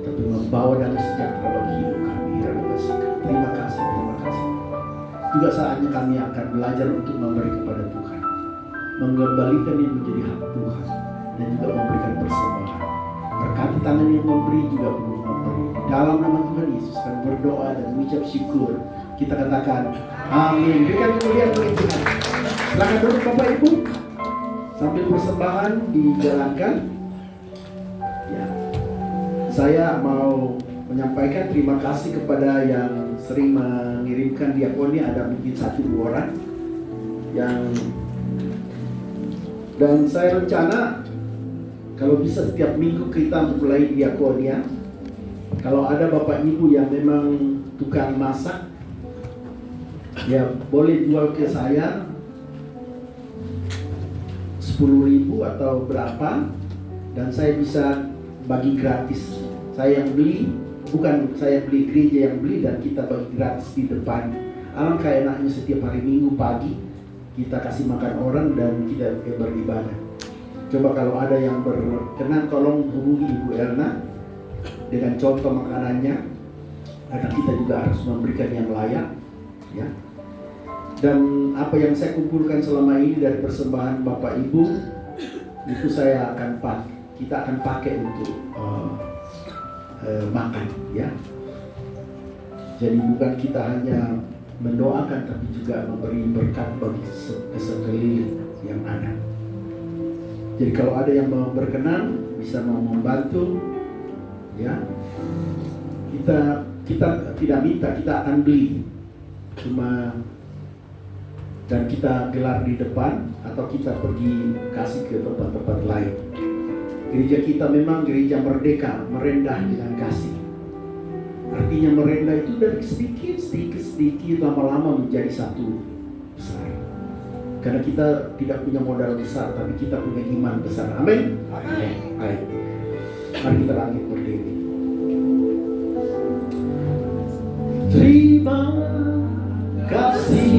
tapi membawa damai sejahtera bagi hidup kami. Terima kasih, terima kasih. Juga saatnya kami akan belajar untuk memberi kepada Tuhan, mengembalikan yang menjadi hak Tuhan, dan juga memberikan persembahan. Berkati tangan yang memberi juga perlu memberi. Dalam nama Tuhan Yesus kami berdoa dan mengucap syukur. Kita katakan amin. Berikan kemuliaan bagi Tuhan. Silakan duduk Bapak Ibu. Sambil persembahan dijalankan, ya, saya mau menyampaikan terima kasih kepada yang sering mengirimkan diakonia. Ada mungkin 1-2 orang yang, dan saya rencana kalau bisa setiap minggu kita mulai diakonia. Kalau ada Bapak Ibu yang memang tukang masak, ya boleh jual ke saya 10.000 atau berapa, dan saya bisa bagi gratis. Saya yang beli, bukan saya beli, gereja yang beli, dan kita bagi gratis di depan. Alangkah enaknya setiap hari Minggu pagi kita kasih makan orang dan kita beribadah. Coba kalau ada yang berkenan, tolong hubungi Ibu Erna dengan contoh makanannya, karena kita juga harus memberikan yang layak, ya. Dan apa yang saya kumpulkan selama ini dari persembahan Bapak Ibu, itu saya akan kita akan pakai untuk makan, ya. Jadi bukan kita hanya mendoakan, tapi juga memberi berkat bagi sekeliling yang ada. Jadi kalau ada yang mau berkenan, bisa mau membantu, ya. Kita tidak minta, kita akan beli. Cuma dan kita gelar di depan atau kita pergi kasih ke tempat-tempat lain. Gereja kita memang gereja merdeka, merendah dengan kasih. Artinya merendah itu dari sedikit lama-lama menjadi satu besar. Karena kita tidak punya modal besar, tapi kita punya iman besar. Amin. Amin. Baik. Mari kita bangkit berdiri. Terima kasih.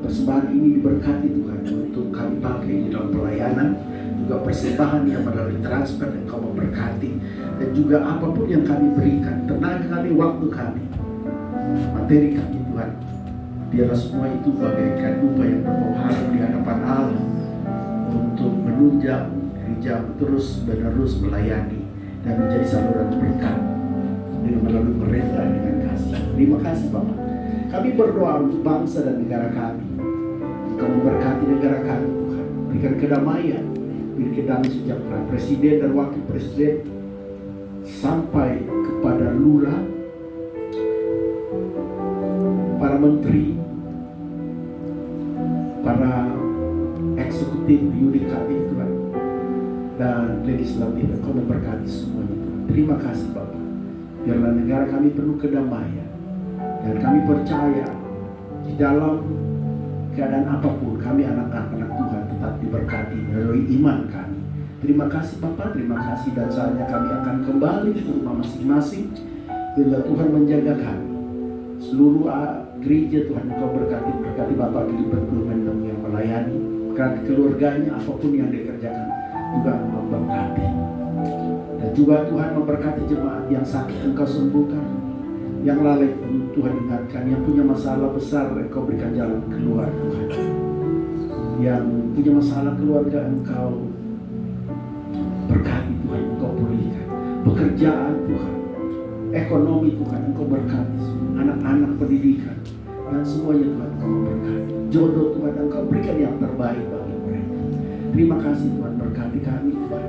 persembahan ini diberkati Tuhan untuk kami pakai di dalam pelayanan, juga persembahan yang melalui transfer yang Kau memberkati, dan juga apapun yang kami berikan, tenaga kami, waktu kami, materi kami Tuhan, biarlah semua itu bagaikan dupa yang berpengaruh di hadapan Allah untuk menunjang gereja terus menerus melayani dan menjadi saluran berkat dengan melalui mereka dengan kasih. Terima kasih Bapak. Kami berdoa untuk bangsa dan negara kami. Engkau memberkati negara kami Tuhan. Berikan kedamaian, berikan damai sejahtera presiden dan wakil presiden sampai kepada lurah, para menteri, para eksekutif di unit kami Tuhan, dan legislatif. Engkau memberkati semuanya Tuhan. Terima kasih Bapak. Biarlah negara kami penuh kedamaian, dan kami percaya di dalam keadaan apapun kami anak-anak Tuhan tetap diberkati melalui iman kami. Terima kasih Bapak, terima kasih, dan saatnya kami akan kembali ke rumah masing-masing. Biarlah Tuhan menjaga kami. Seluruh gereja Tuhan Engkau berkati Bapak Gilbert Blumenthal yang melayani, berkati keluarganya, apapun yang dikerjakan juga Engkau berkati. Dan juga Tuhan memberkati jemaat yang sakit Engkau sembuhkan, yang lalai pun Tuhan ingatkan, yang punya masalah besar Engkau berikan jalan keluar Tuhan, yang punya masalah keluarga Engkau berkati Tuhan, Engkau pulihkan pekerjaan Tuhan, ekonomi Tuhan Engkau berkati, anak-anak pendidikan dan semuanya Tuhan Engkau memberkati, jodoh Tuhan Engkau berikan yang terbaik bagi mereka. Terima kasih Tuhan, berkati kami Tuhan,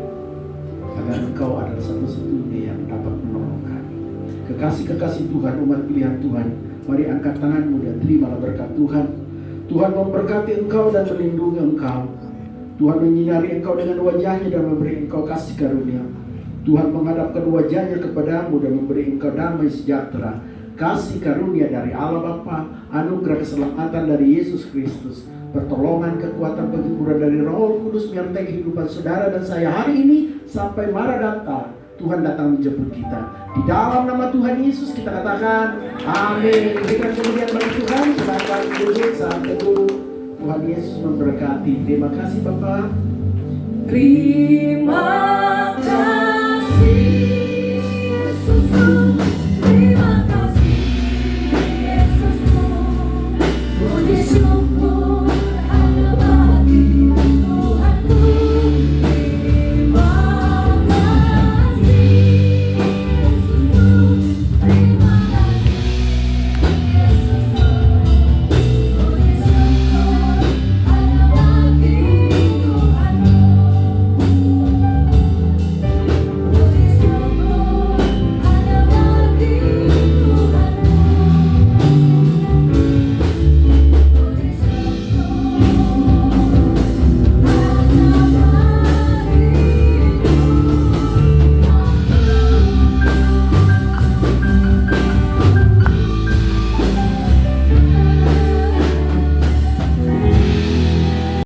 agar Engkau adalah satu-satunya yang dapat menolong kami. Kekasih-kekasih Tuhan, umat pilihan Tuhan, mari angkat tanganmu dan terimalah berkat Tuhan. Tuhan memberkati engkau dan melindungi engkau. Tuhan menyinari engkau dengan wajahnya dan memberi engkau kasih karunia. Tuhan menghadapkan wajahnya kepadamu dan memberi engkau damai sejahtera. Kasih karunia dari Allah Bapa, anugerah keselamatan dari Yesus Kristus, pertolongan, kekuatan, penghiburan dari Roh Kudus menyertai kehidupan saudara dan saya hari ini sampai Maranatha. Tuhan datang menjemput kita. Di dalam nama Tuhan Yesus kita katakan amin. Berikan kemuliaan bagi Tuhan. Silakan duduk saat teduh. Tuhan Yesus memberkati. Terima kasih Bapak. Terima